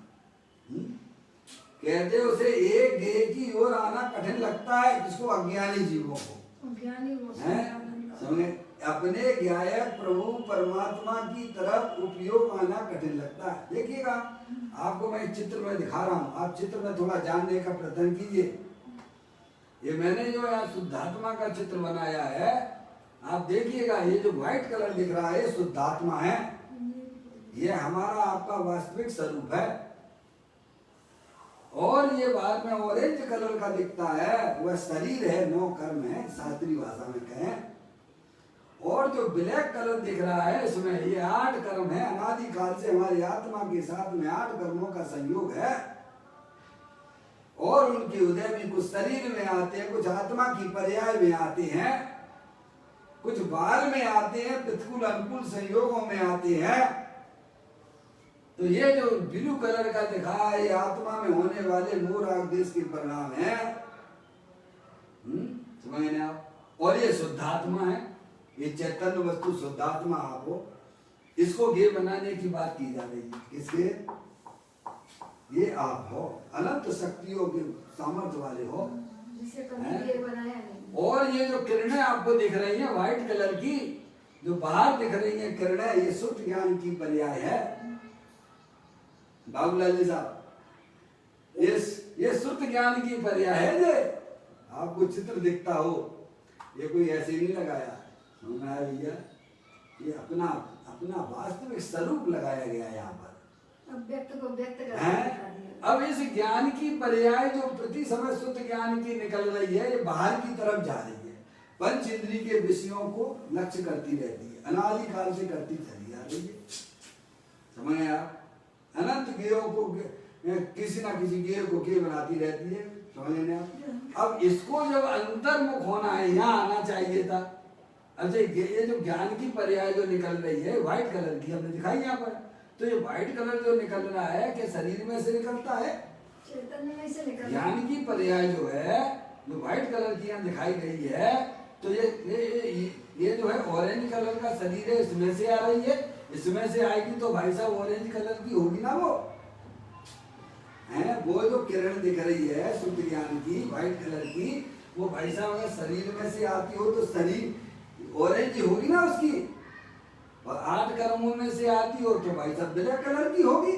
कहते उसे एक गे की ओर आना कठिन लगता है, किसको? अज्ञानी जीवों को। समझे? अपने ज्ञायक प्रभु परमात्मा की तरफ उपयोग आना कठिन लगता है। देखिएगा आपको मैं चित्र में दिखा रहा हूँ, आप चित्र में थोड़ा जानने का प्रयत्न कीजिए। ये मैंने जो यहाँ शुद्धात्मा का चित्र बनाया है, आप देखिएगा, ये जो व्हाइट कलर दिख रहा है शुद्धात्मा है, ये हमारा आपका वास्तविक स्वरूप है। और ये बाद में ऑरेंज कलर का दिखता है, वह शरीर है, 9 कर्म है शास्त्रीय भाषा में कहें। और जो ब्लैक कलर दिख रहा है इसमें ये 8 कर्म है। अनादिकाल से हमारी आत्मा के साथ में 8 कर्मों का संयोग है, और उनके उदय भी कुछ शरीर में आते हैं, कुछ आत्मा की पर्याय में आते हैं, कुछ बाल में आते हैं, प्रतिकूल अनुकूल संयोगों में आते हैं। तो ये जो ब्लू कलर का दिखा है ये आत्मा में होने वाले मोर आदेश के परिणाम है। समझ आप? और ये शुद्धात्मा है, ये चैतन्य वस्तु शुद्धात्मा आप हो। इसको घी बनाने की बात की जा रही है। किसके? ये आप हो, अनंत शक्तियों के सामर्थ्य वाले हो। और ये जो किरणें आपको दिख रही हैं व्हाइट कलर की, जो बाहर दिख रही हैं किरणें, ये शुद्ध ज्ञान की पर्याय है। बाबूलाल जी साहब, ये शुद्ध ज्ञान की पर्याय है। जे आपको चित्र दिखता हो, ये कोई ऐसे नहीं लगाया भैया, ये अपना अपना वास्तविक स्वरूप लगाया गया है यहाँ पर। अब व्यक्त को व्यक्त कर है। अब इस ज्ञान की पर्याय जो प्रति समय शुद्ध ज्ञान की निकल रही है, ये बाहर की तरफ जा रही है, पंच इंद्री के विषयों को लक्ष्य करती रहती है, अनादिकाल से करती चली आ रही है। समझ आप? अनंत गेयों को किसी ना किसी गेय को गेय बनाती रहती है। समझ आप? अब इसको जब अंतर्मुख होना है, यहाँ आना चाहिए था। अच्छा ये जो ज्ञान की पर्याय जो निकल रही है व्हाइट कलर की हमने दिखाई यहाँ पर, तो ये व्हाइट कलर जो निकल रहा है कि शरीर में से निकलता है? चैतन्य में से निकलता है। ज्ञान की पर्याय जो है जो व्हाइट कलर की यहाँ दिखाई गई है, तो ये जो है ऑरेंज कलर का शरीर है, इसमें से आ रही है। इसमें से आएगी तो भाई साहब ऑरेंज कलर की होगी ना वो है। वो जो किरण दिख रही है शुद्ध ज्ञान की व्हाइट कलर की, वो भाई साहब अगर शरीर में से आती हो तो शरीर ऑरेंज होगी ना उसकी। और 8 कर्मों में से आती हो तो भाई साहब ब्लैक कलर की होगी,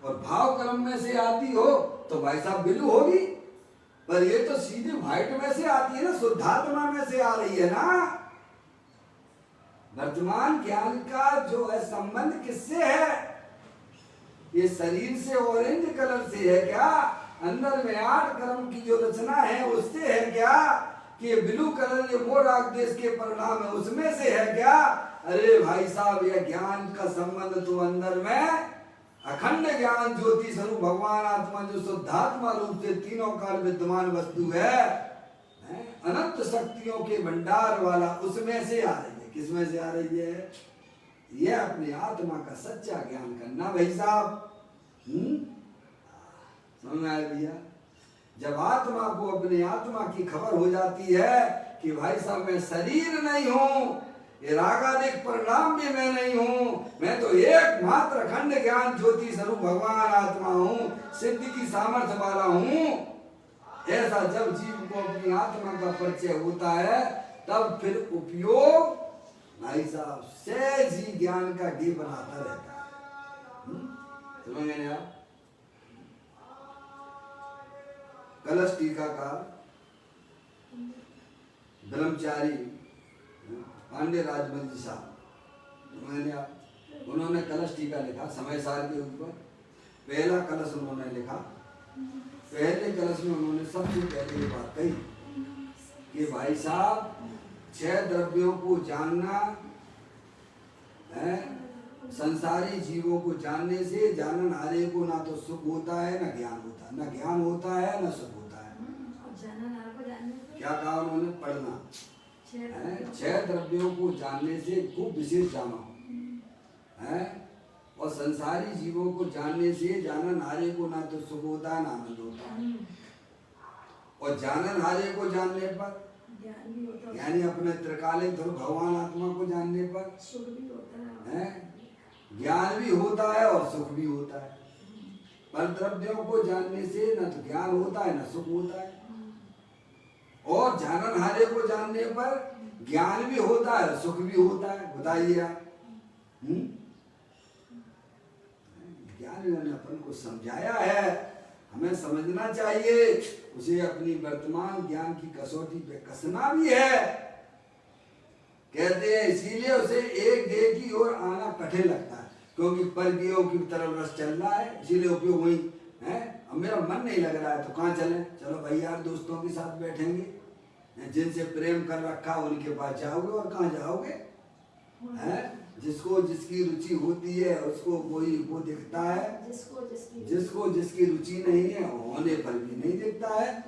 और भाव कर्म में से आती हो तो भाई साहब ब्लू होगी। पर ये तो सीधे व्हाइट में से आती है ना, शुद्धात्मा में से आ रही है ना। वर्तमान ज्ञान का जो है संबंध किससे है? ये शरीर से ऑरेंज कलर से है क्या? अंदर में 8 कर्म की जो रचना है उससे है क्या कि ये ब्लू कलर ये मोर देश के परिणाम है उसमें से है क्या? अरे भाई साहब ये ज्ञान का संबंध तो अंदर में अखंड ज्ञान ज्योति स्वरूप भगवान आत्मा जो शुद्धात्मा रूप से तीनों काल विद्यमान वस्तु है अनंत शक्तियों के भंडार वाला उसमें से आ रही है। किसमें से आ रही है? ये अपनी आत्मा का सच्चा ज्ञान करना भाई साहब। समझ में आ गया? जब आत्मा को अपनी आत्मा की खबर हो जाती है कि भाई साहब मैं शरीर नहीं हूँ, ये रागादिक परिणाम भी मैं नहीं हूँ, मैं तो एकमात्र अखंड ज्ञान ज्योति स्वरूप भगवान आत्मा हूँ, सिद्धि की सामर्थ्य वाला हूँ। ऐसा जब जीव को अपनी आत्मा का परिचय होता है तब फिर उपयोग भाई साहब सहज ही ज्ञान का डी बनाता रहता है। समझ गए आप? कलश टीका का ब्रह्मचारी पांडे राजमल जी साहब उन्होंने कलश टीका लिखा समय सार के ऊपर। पहला कलश उन्होंने लिखा, पहले कलश में उन्होंने सबसे पहले ये बात कही कि भाई साहब 6 द्रव्यों को जानना है, संसारी जीवों को जानने से जानन हारे को ना तो सुख होता है ना ज्ञान होता है, ना ज्ञान होता है ना सुख होता है। क्या कहा उन्होंने? पढ़ना 6 द्रव्यों को जानने से खूब विशेष जानो है, और संसारी जीवों को जानने से जानन हारे को ना तो सुख होता है ना आनंद होता है, और जानन हारे को जानने पर यानी अपने त्रिकालिक धर्म भगवान आत्मा को जानने पर सुख भी होता है, ज्ञान भी होता है और सुख भी होता है। पर द्रव्यों को जानने से न तो ज्ञान होता है न सुख होता है, और जानन हारे को जानने पर ज्ञान भी होता है सुख भी होता है। बताइए आप। ज्ञान ने अपन को समझाया है, हमें समझना चाहिए, उसे अपनी वर्तमान ज्ञान की कसौटी पे कसना भी है। कहते हैं इसीलिए उसे एक देह की ओर आना कठिन लगता है क्योंकि परगियों की तरफ रस चल रहा है, इसीलिए उपयोग वही है। अब मेरा मन नहीं लग रहा है तो कहाँ चले? चलो भाई यार दोस्तों के साथ बैठेंगे, जिनसे प्रेम कर रखा उनके पास जाओगे, और कहाँ जाओगे? है जिसको जिसकी रुचि होती है उसको कोई वो दिखता है, जिसको जिसकी रुचि नहीं है होने पर भी नहीं दिखता है।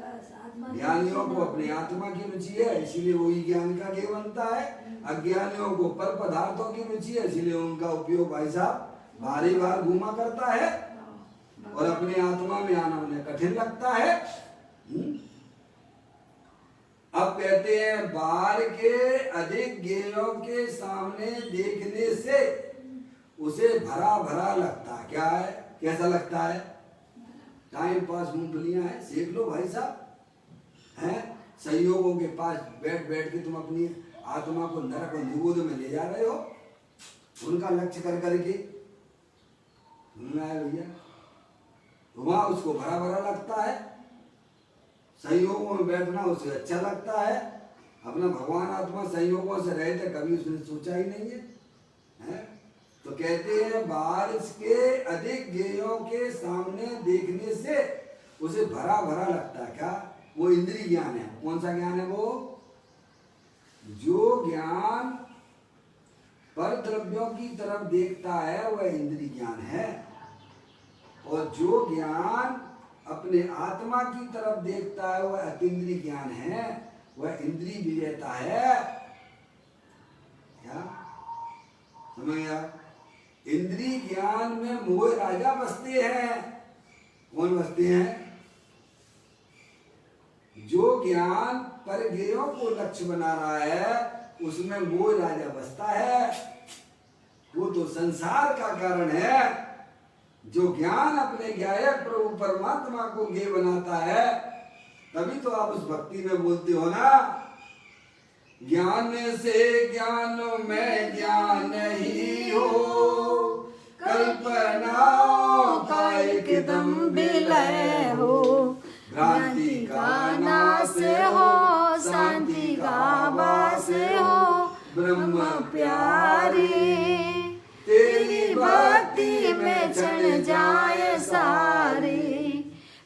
ज्ञानियों को अपनी आत्मा की रुचि है इसीलिए वही ज्ञान का ज्ञ बनता है, अज्ञानियों को पर पदार्थों की रुचि है इसीलिए उनका उपयोग भाई साहब बारी बार घूमा करता है, और अपने आत्मा में आना उन्हें कठिन लगता है। अब कहते हैं बाहर के अधिक ज्ञेयों के सामने देखने से उसे भरा भरा लगता है। क्या है? कैसा लगता है? टाइम पास मूंगफलियां हैं, सेक लो भाई साहब। हैं संयोगों के पास बैठ बैठ के तुम अपनी आत्मा को नरक और निगोद में ले जा रहे हो, उनका लक्ष्य कर करके भैया, वहां उसको भरा भरा लगता है। संयोगों में बैठना उसे अच्छा लगता है। अपना भगवान आत्मा संयोगों से रहते कभी उसने सोचा ही नहीं है? तो कहते हैं बारिश के अधिक ज्ञेयों के सामने देखने से उसे भरा भरा लगता है। क्या? वो इंद्रिय ज्ञान है। कौन सा ज्ञान है वो? जो ज्ञान पर द्रव्यों की तरफ देखता है वह इंद्रिय ज्ञान है, और जो ज्ञान अपने आत्मा की तरफ देखता है वह अतीन्द्रिय ज्ञान है, वह इंद्रिय विजेता है। क्या समझ गया? इंद्रिय ज्ञान में मोह राजा बसते हैं। कौन बसते हैं? जो ज्ञान पर ज्ञेयों को लक्ष्य बना रहा है उसमें मोह राजा बसता है, वो तो संसार का कारण है। जो ज्ञान अपने ज्ञायक प्रभु परमात्मा को ज्ञेय बनाता है तभी तो आप उस भक्ति में बोलते हो ना, ज्ञान से ज्ञान में ज्ञान ही हो, कल्पनाओं का एकदम विलय हो, भ्रांति का नाश हो, शांति का वास हो, ब्रह्म प्यारे तेरी भक्ति में चढ़ जाए सारे,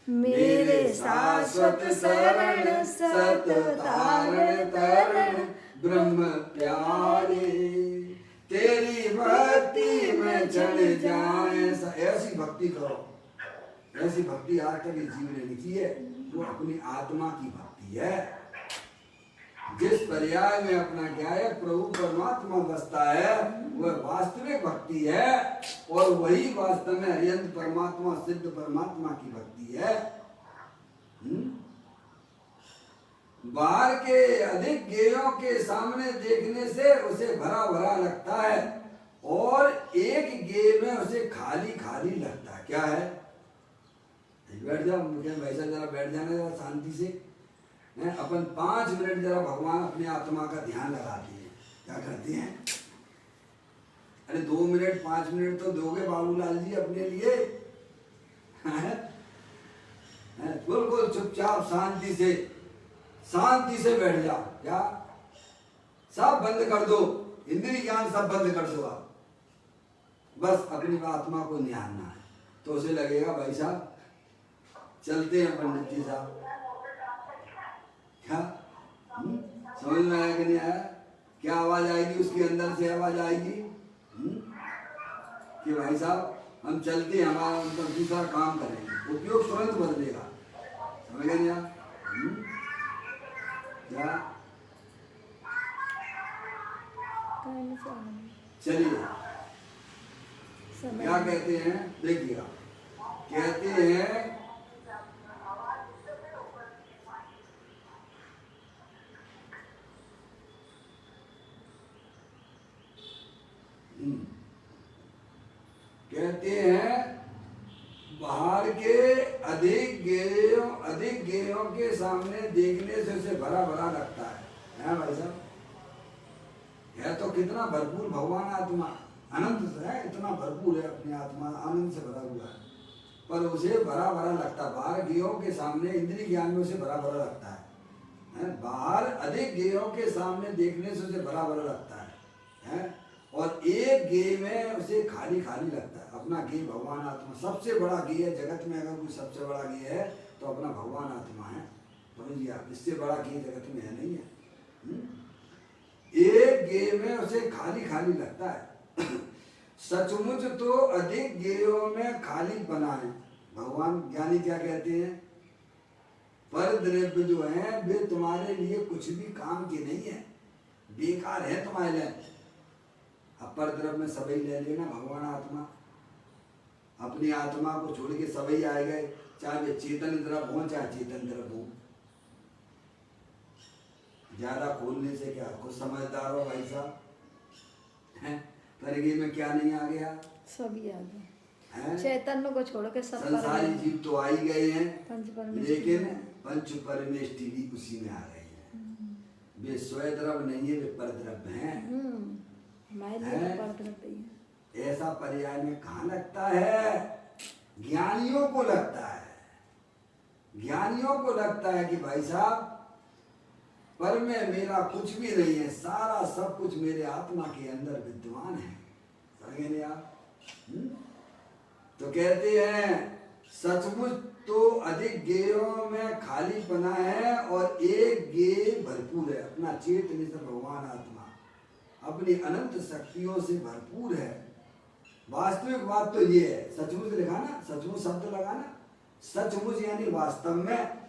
मेरे शाश्वत शरण सत तारण तरण ब्रह्म प्यारे, तेरी भक्ति में चढ़ जाए। ऐसी भक्ति करो, ऐसी भक्ति आज तक इस जीव ने लिखी है, वो अपनी आत्मा की भक्ति है। जिस पर्याय में अपना क्या है, प्रभु परमात्मा बसता है, वह वास्तविक भक्ति है। और वही वास्तव में हरियंत परमात्मा, सिद्ध परमात्मा की भक्ति है। बाहर के अधिक गेयों के सामने देखने से उसे भरा भरा लगता है, और एक गे में उसे खाली खाली लगता है। क्या है? बैठ जाओ, मुझे वैसा जरा बैठ जाना जरा शांति से। अपन 5 मिनट जरा भगवान अपने आत्मा का ध्यान लगाते हैं। क्या करते हैं? अरे 2 मिनट 5 मिनट तो दोगे बाबूलाल जी अपने लिए? बिल्कुल चुपचाप शांति से बैठ जाओ। क्या सब बंद कर दो, इंद्रिय ज्ञान सब बंद कर दो। आप बस अपनी आत्मा को निहारना है। तो उसे लगेगा भाई साहब चलते हैं पंडित जी साहब। क्या समझ में आया कि नहीं आया? क्या आवाज आएगी उसके अंदर से? आवाज आएगी कि भाई साहब हम चलते हैं, हमारा मतलब दूसरा काम करेंगे। उपयोग तुरंत बदलेगा। समझ गए नहीं आप? क्या चलिए क्या कहते हैं, देखिएगा कहते हैं बाहर के अधिक गेयों के सामने देखने से उसे भरा भरा लगता है भाई साहब? है तो कितना भरपूर भगवान आत्मा, अनंत से है, इतना भरपूर है अपनी आत्मा, आनंद से भरा हुआ है, पर उसे भरा भरा लगता है। बाहर गेयों के सामने इंद्रिय ज्ञान में उसे भरा भरा लगता है। बाहर अधिक गेयों के सामने देखने से उसे भरा भरा लगता है, और एक गे में उसे खाली खाली लगता है। अपना गे भगवान आत्मा सबसे बड़ा गे है जगत में। अगर कोई सबसे बड़ा गे है तो अपना भगवान आत्मा है। समझिए आप, इससे बड़ा गे जगत में है नहीं है। एक गे में उसे खाली खाली लगता है। सचमुच तो अधिक गेयों में खाली बना है। भगवान ज्ञानी क्या कहते हैं? पर द्रव्य जो है वे तुम्हारे लिए कुछ भी काम के नहीं है, बेकार है तुम्हारे लिए। अब पर द्रव्य में सभी ले लेना भगवान आत्मा, अपनी आत्मा को छोड़ के सभी आए गए, चाहे वे चेतन द्रव्य हो चाहे चेतन द्रव्य हो। ज्यादा खोलने से क्या, कुछ समझदार हो भाई साहब? परिगे में क्या नहीं आ गया? सभी आ गए। चैतन्य को छोड़ के सब संसारी जीव तो आ ही गए हैं, लेकिन पंच परमेष्टि भी उसी में आ गए हैं। वे स्वयं द्रव्य नहीं है, वे परद्रव्य हैं। ऐसा पर्याय में कहाँ लगता है? ज्ञानियों को लगता है। ज्ञानियों को लगता है कि भाई साहब पर में मेरा कुछ भी नहीं है, सारा सब कुछ मेरे आत्मा के अंदर विद्यमान है। समझे नहीं आप? तो कहते हैं सचमुच तो अधिक गेयों में खाली पना है, और एक गे भरपूर है। अपना चेतन से भगवान आत्मा अपनी अनंत शक्तियों से भरपूर है। वास्तविक बात तो ये है, सचमुच लिखा ना, सचमुच शब्द लगाना, सचमुच यानी वास्तव में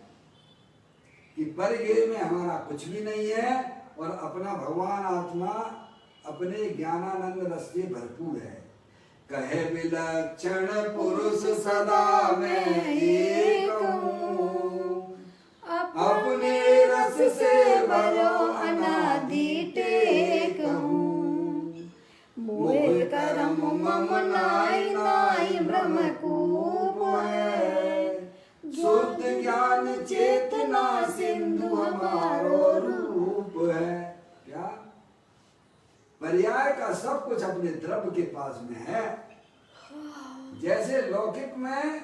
कि पर गे में हमारा कुछ भी नहीं है, और अपना भगवान आत्मा अपने ज्ञानानंद रस से भरपूर है। कहे विलक्षण पुरुष सदा मैं एक हूँ, अपने रस से भरो अनादि टेक हूँ। मोहे करम मम नाई नाई ब्रह्मकूप है, शुद्ध ज्ञान चेतना सिंधु हमारो रूप है। क्या पर्याय का सब कुछ अपने द्रव्य के पास में है। जैसे लौकिक में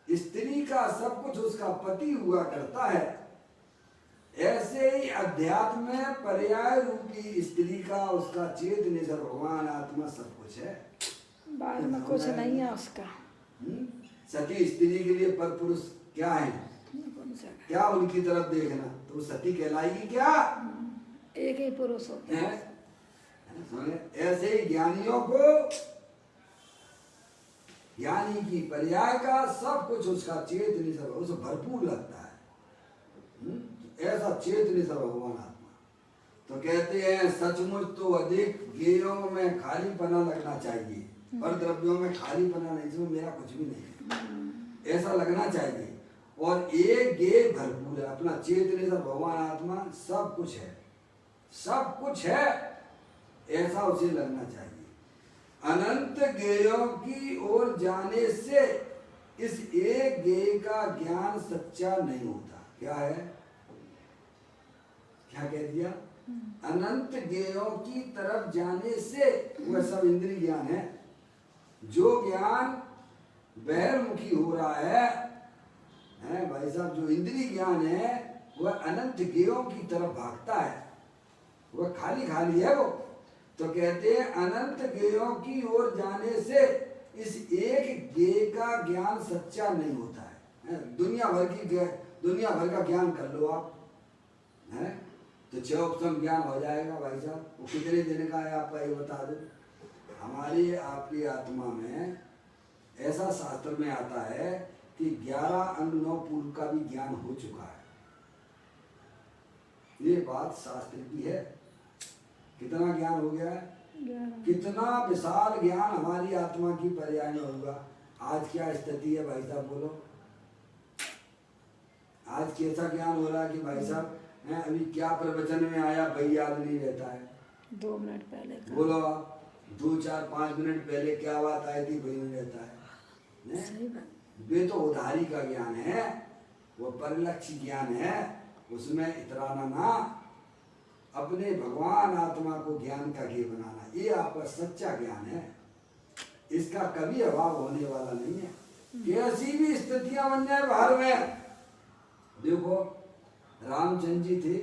स्त्री का सब कुछ उसका पति हुआ करता है, ऐसे ही अध्यात्म में पर्याय रूपी स्त्री का उसका चेतन से भगवान आत्मा सब कुछ है। बाद में कुछ नहीं है उसका। सती स्त्री के लिए पर पुरुष क्या है? जगह क्या उनकी तरफ देखना, तो सती कहलाएगी क्या? एक ही पुरुष होता है। सुने, ऐसे ही ज्ञानियों को, ज्ञानी की पर्याय का सब कुछ उसका चेतनी सब उसे भरपूर लगता है। ऐसा चेतनी सब भगवान आत्मा। तो कहते हैं सचमुच तो अधिक गेयों में खालीपना लगना चाहिए, पर द्रव्यों में खालीपना नहीं, इसमें मेरा कुछ भी नहीं है, ऐसा लगना चाहिए। और एक गेय भरपूर है, अपना चेतनी सब भगवान आत्मा सब कुछ है, सब कुछ है, ऐसा उसे लगना चाहिए। अनंत गेयों की ओर जाने से इस एक गेय का ज्ञान सच्चा नहीं होता। क्या है, क्या कह दिया? अनंत गेयों की तरफ जाने से, वह सब इंद्रिय ज्ञान है, जो ज्ञान बहिर्मुखी हो रहा है भाई साहब, जो इंद्रिय ज्ञान है वह अनंत गेयों की तरफ भागता है, वह खाली खाली है वो। तो कहते हैं अनंत गेयों की ओर जाने से इस एक गेय का ज्ञान सच्चा नहीं होता है। दुनिया भर का ज्ञान कर लो आप, है तो चौपसम ज्ञान हो जाएगा भाई साहब। वो कितने दिन का है आपका ये बता दो। हमारी आपकी आत्मा में ऐसा शास्त्र में आता है कि 11 अंग 9 पूर्व का भी ज्ञान हो चुका है। ये बात शास्त्र की है। कितना ज्ञान हो गया है, कितना विशाल ज्ञान हमारी आत्मा की पर्याय में होगा। आज क्या स्थिति है भाई साहब, बोलो आज कैसा ज्ञान हो रहा है कि भाई साहब अभी क्या प्रवचन में आया वही याद नहीं रहता है। 2 मिनट पहले बोलो आप, 2 4 5 मिनट पहले क्या बात आई थी वही नहीं रहता है। सही बात। वे तो उधारी का ज्ञान है, वो परिलक्षी ज्ञान है, उसमें इतराना ना, अपने भगवान आत्मा को ज्ञान का घी बनाना, ये आपका सच्चा ज्ञान है। इसका कभी अभाव होने वाला नहीं है। कैसी भी स्थितियां बन जाए बाहर में, देखो रामचंद्र जी थे,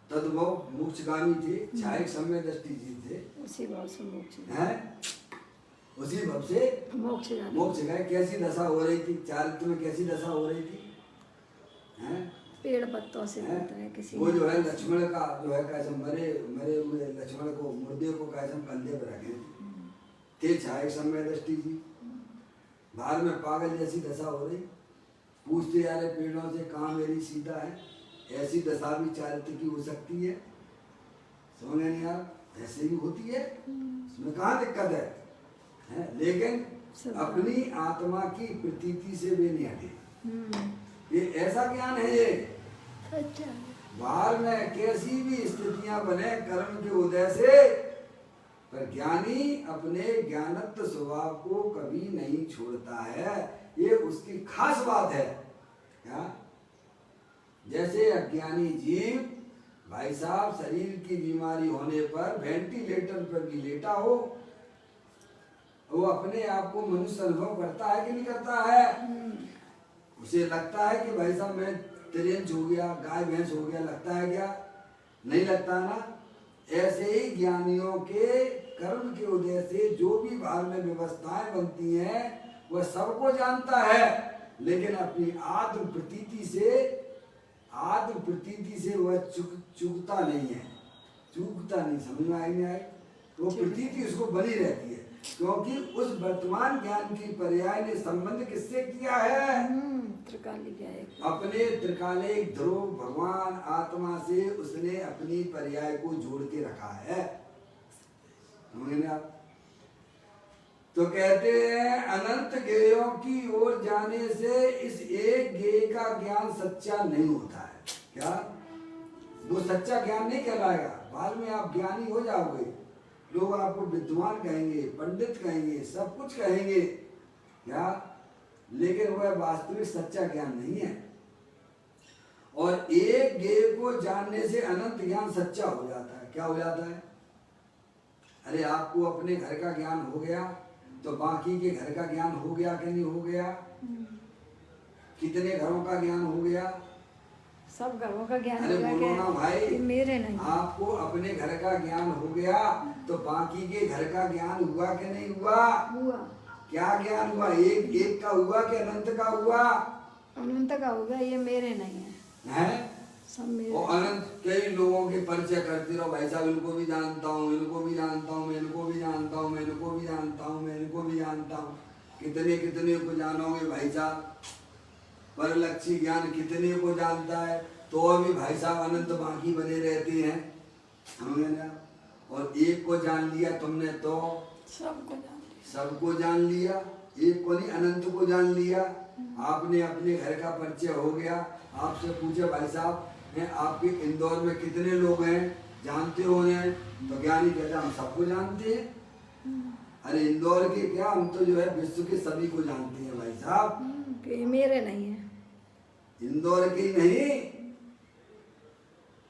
तद्भव मोक्षगामी थे, छायक सम्य दृष्टि जी थे, उसी भाव से मोक्ष हैं, उसी भाव से मोक्ष गए। कैसी दशा हो रही थी, चारित्र में कैसी दशा हो रही थी, हैं? पेड़ पत्तों से होता है किसी वो जो है लक्ष्मण का जो है कैसे मरे हुए लक्ष्मण को, मुर्दे को कैसे कंधे पर रखे थे, छायक सम्य दृष्टि जी। बाहर में पागल जैसी दशा हो रही, पूछते जा रहे पेड़ों से कहाँ मेरी सीता है। ऐसी दशा भी चारित्र की हो सकती है, समझ नहीं आप, ऐसे भी होती है, इसमें कहाँ दिक्कत है? लेकिन अपनी आत्मा की प्रतीति से वे नहीं हटे। ये ऐसा ज्ञान है ये। बाहर में कैसी भी स्थितियां बने कर्म के उदय से, पर ज्ञानी अपने ज्ञानत्व स्वभाव को कभी नहीं छोड़ता है। ये उसकी खास बात है। क्या? जैसे अज्ञानी जीव भाई साहब शरीर की बीमारी होने पर वेंटिलेटर पर भी लेटा हो, वो अपने आप को मनुष्य अनुभव करता है कि नहीं करता है? उसे लगता है कि भाई साहब मैं त्रिंच हो गया, गाय भैंस हो गया, लगता है क्या? नहीं लगता ना। ऐसे ही ज्ञानियों के कर्म के उदय से जो भी बाहर में व्यवस्थाएं बनती हैं वह सबको जानता है, लेकिन अपनी आत्म प्रतीति से वह चूकता नहीं है, चूकता नहीं। समझ में आई नहीं आई? वो प्रतीति उसको बनी रहती है, क्योंकि उस वर्तमान ज्ञान की पर्याय ने संबंध किससे किया है? अपने त्रिकालिक ध्रुव भगवान आत्मा से उसने अपनी पर्याय को जोड़ के रखा है। समझे आप? तो कहते हैं अनंत गेयों की ओर जाने से इस एक गेय का ज्ञान सच्चा नहीं होता है। क्या? वो सच्चा ज्ञान नहीं कहलाएगा। बाद में आप ज्ञानी हो जाओगे, लोग आपको विद्वान कहेंगे, पंडित कहेंगे, सब कुछ कहेंगे, क्या? लेकिन वह वास्तविक सच्चा ज्ञान नहीं है। और एक गेय को जानने से अनंत ज्ञान सच्चा हो जाता है। क्या हो जाता है? अरे आपको अपने घर का ज्ञान हो गया तो बाकी के घर का ज्ञान हो गया कि नहीं हो गया? कितने घरों का ज्ञान हो गया? सब घरों का ज्ञान अरे बोलो ना भाई, मेरे नहीं। आपको अपने घर का ज्ञान हो गया तो बाकी के घर का ज्ञान हुआ कि नहीं हुआ? हुआ। क्या ज्ञान हुआ? एक का हुआ कि अनंत का हुआ? अनंत का होगा, ये मेरे नहीं है, हैं? सब मेरे। वो अनंत कई लोगों के परिचय करती रहो, भाई साहब इनको भी जानता हूँ, इनको भी जानता हूँ, मैं इनको भी जानता हूँ, मैं इनको भी जानता हूँ, मैं इनको भी जानता हूँ। कितने कितने को जानोगे भाई साहब, परलक्षी ज्ञान कितने को जानता है, तो अभी भाई साहब अनंत बाकी बने रहते हैं। हमने ना, और एक को जान लिया तुमने तो सबको जान लिया। सबको जान लिया, एक को नहीं अनंत को जान लिया। आपने अपने घर का परिचय हो गया। आपसे पूछे भाई साहब हैं आपके इंदौर में कितने लोग हैं, जानते हो उन्हें? तो ज्ञानी कहता हम सबको जानते हैं। अरे इंदौर के क्या, हम तो जो है विश्व के सभी को जानते हैं भाई साहब। कि मेरे नहीं है, इंदौर के ही नहीं,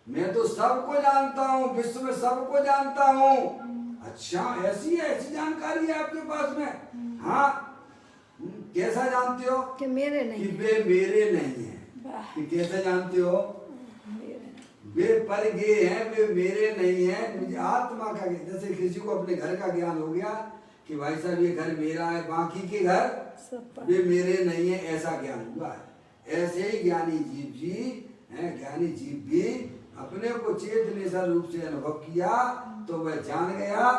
मैं तो सबको जानता हूँ, विश्व में सबको जानता हूँ। अच्छा ऐसी जानकारी है आपके पास में? हाँ। कैसा जानते हो? कि मेरे कि नहीं है। वे मेरे नहीं है। वाह, कि कैसे जानते हो? मेरे नहीं। वे पर गे हैं, वे मेरे नहीं है। मुझे आत्मा का, जैसे किसी को अपने घर का ज्ञान हो गया कि भाई साहब ये घर मेरा है, बाकी के घर सब पर। वे मेरे नहीं है, ऐसा ज्ञान हुआ है। ऐसे ही ज्ञानी जीव जी हैं, ज्ञानी जीव भी अपने को चेतनेश्वर रूप से अनुभव किया तो वह जान गया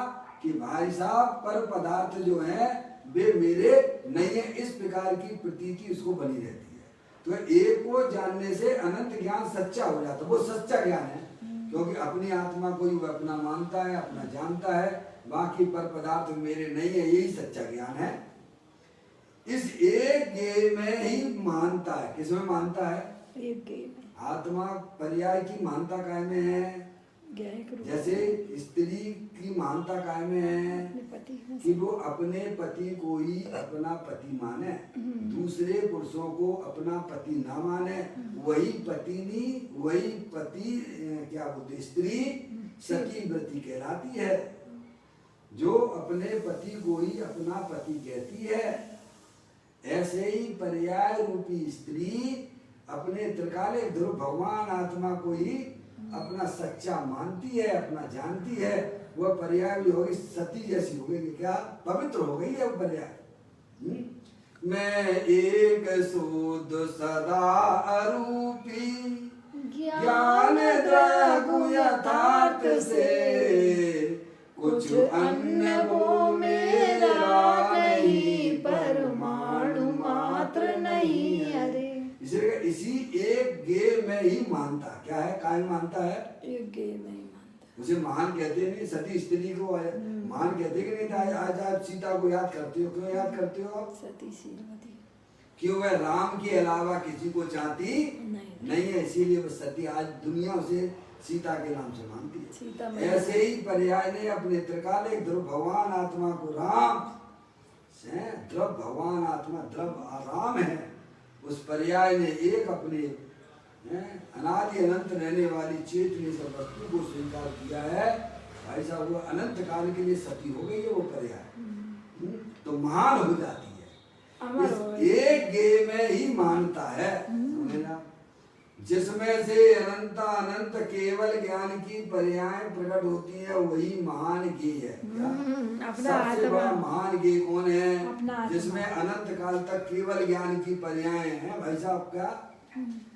कि भाई साहब पर पदार्थ जो है वे मेरे नहीं है। इस प्रकार की प्रतीति उसको बनी रहती है। तो एक को जानने से अनंत ज्ञान सच्चा हो जाता है, वो सच्चा ज्ञान है। क्योंकि अपनी आत्मा को ही वो अपना मानता है, अपना जानता है, बाकी पर पदार्थ मेरे नहीं है, यही सच्चा ज्ञान है। इस एक ज्ञेय में ही मानता है। किसमें मानता है? एक गेम है, आत्मा पर्याय की महानता काय में है? ज्ञान के रूप जैसे स्त्री की महानता काय में है अपने पति में कि वो अपने पति को ही अपना पति माने, दूसरे पुरुषों को अपना पति ना माने। वही पत्नी, वही पति क्या बोलते, स्त्री सती व्रती कहलाती है, जो अपने पति को ही अपना पति कहती है। ऐसे ही पर्याय रूपी स्त्री अपने त्रिकालिक ध्रुव भगवान आत्मा को ही अपना सच्चा मानती है, अपना जानती है। वह पर्याय भी होगी, सती जैसी हो गई, क्या पवित्र हो गई है वो पर्याय। मैं एक शुद्ध सदा अरूपी ज्ञान द्रव्य यथार्थ से, कुछ अन्य वो मेरा नहीं, परमाणु मात्र नहीं। अरे इसलिए इसी एक गे में ही मानता। क्या है? काय मानता है? एक गेम नहीं मानता। उसे महान कहते नहीं, सती स्त्री को महान कहते कि नहीं? आज आप सीता को याद करते हो, क्यों याद करते हो? सती श्रीमती, क्यों? वह राम के अलावा किसी को चाहती नहीं है, इसीलिए वह सती आज दुनिया उसे सीता के नाम से मानती है। सीता में ऐसे ही पर्याय ने अपने त्रिकालिक ध्रुव भगवान आत्मा को राम से, ध्रुव भगवान आत्मा ध्रुव राम है, उस पर्याय ने एक अपने अनादि अनंत रहने वाली चेतनी से वस्तु को स्वीकार किया है। भाई साहब वो अनंत काल के लिए सती हो गई है वो पर्याय, तो महान हो जाती है। इस एक गे में ही मानता है, जिसमें से अनंत अनंत केवल ज्ञान की पर्याय प्रकट होती है, वही महान गे है। सबसे बड़ा महान गे कौन है? जिसमें अनंत काल तक केवल ज्ञान की पर्याय है। भाई साहब क्या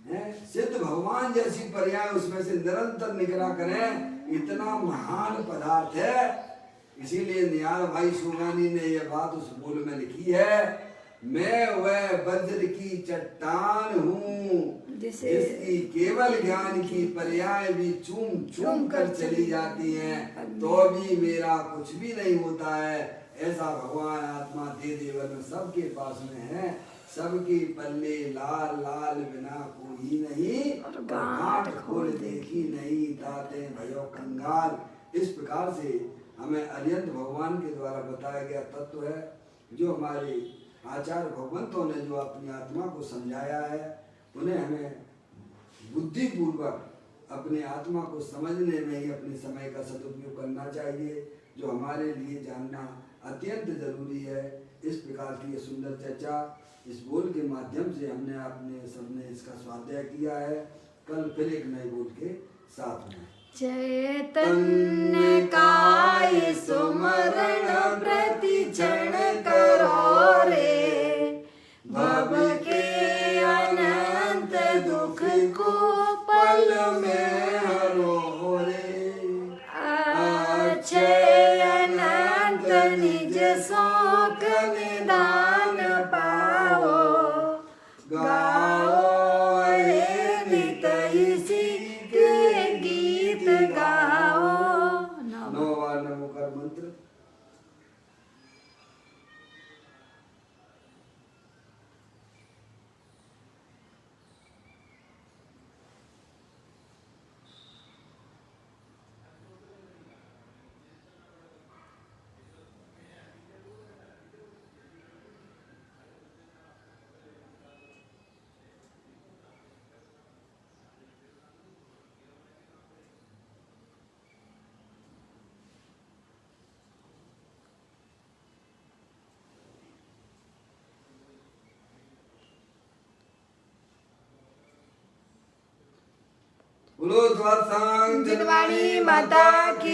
है? सिद्ध भगवान जैसी पर्याय उसमें से निरंतर निकला करें, इतना महान पदार्थ है। इसीलिए निहाल भाई सुगानी ने यह बात उस बोल में लिखी है, मैं वह वज्र की चट्टान हूँ जिसकी केवल ज्ञान की पर्याय भी चूम चूम कर चली जाती हैं, तो भी मेरा कुछ भी नहीं होता है। ऐसा भगवान आत्मा दे देवर में सबके पास में है। सबकी पल्ले लाल लाल बिना कोई नहीं, गांठ खोल देखी नहीं, ताते भयो कंगाल। इस प्रकार से हमें अरिहंत भगवान के द्वारा बताया गया तत्व है, जो हमारे आचार्य भगवंतों ने जो अपनी आत्मा को समझाया है, उन्हें हमें बुद्धिपूर्वक अपने आत्मा को समझने में ही अपने समय का सदुपयोग करना चाहिए, जो हमारे लिए जानना अत्यंत जरूरी है। इस प्रकार की ये सुंदर चर्चा इस बोल के माध्यम से हमने आपने सबने इसका स्वाध्याय किया है। कल फिर एक नए बोल के साथ में चैतन्य काय सुमरण प्रति क्षण करो रे, भव के बोलो द्वार सांग जिनवाणी माता की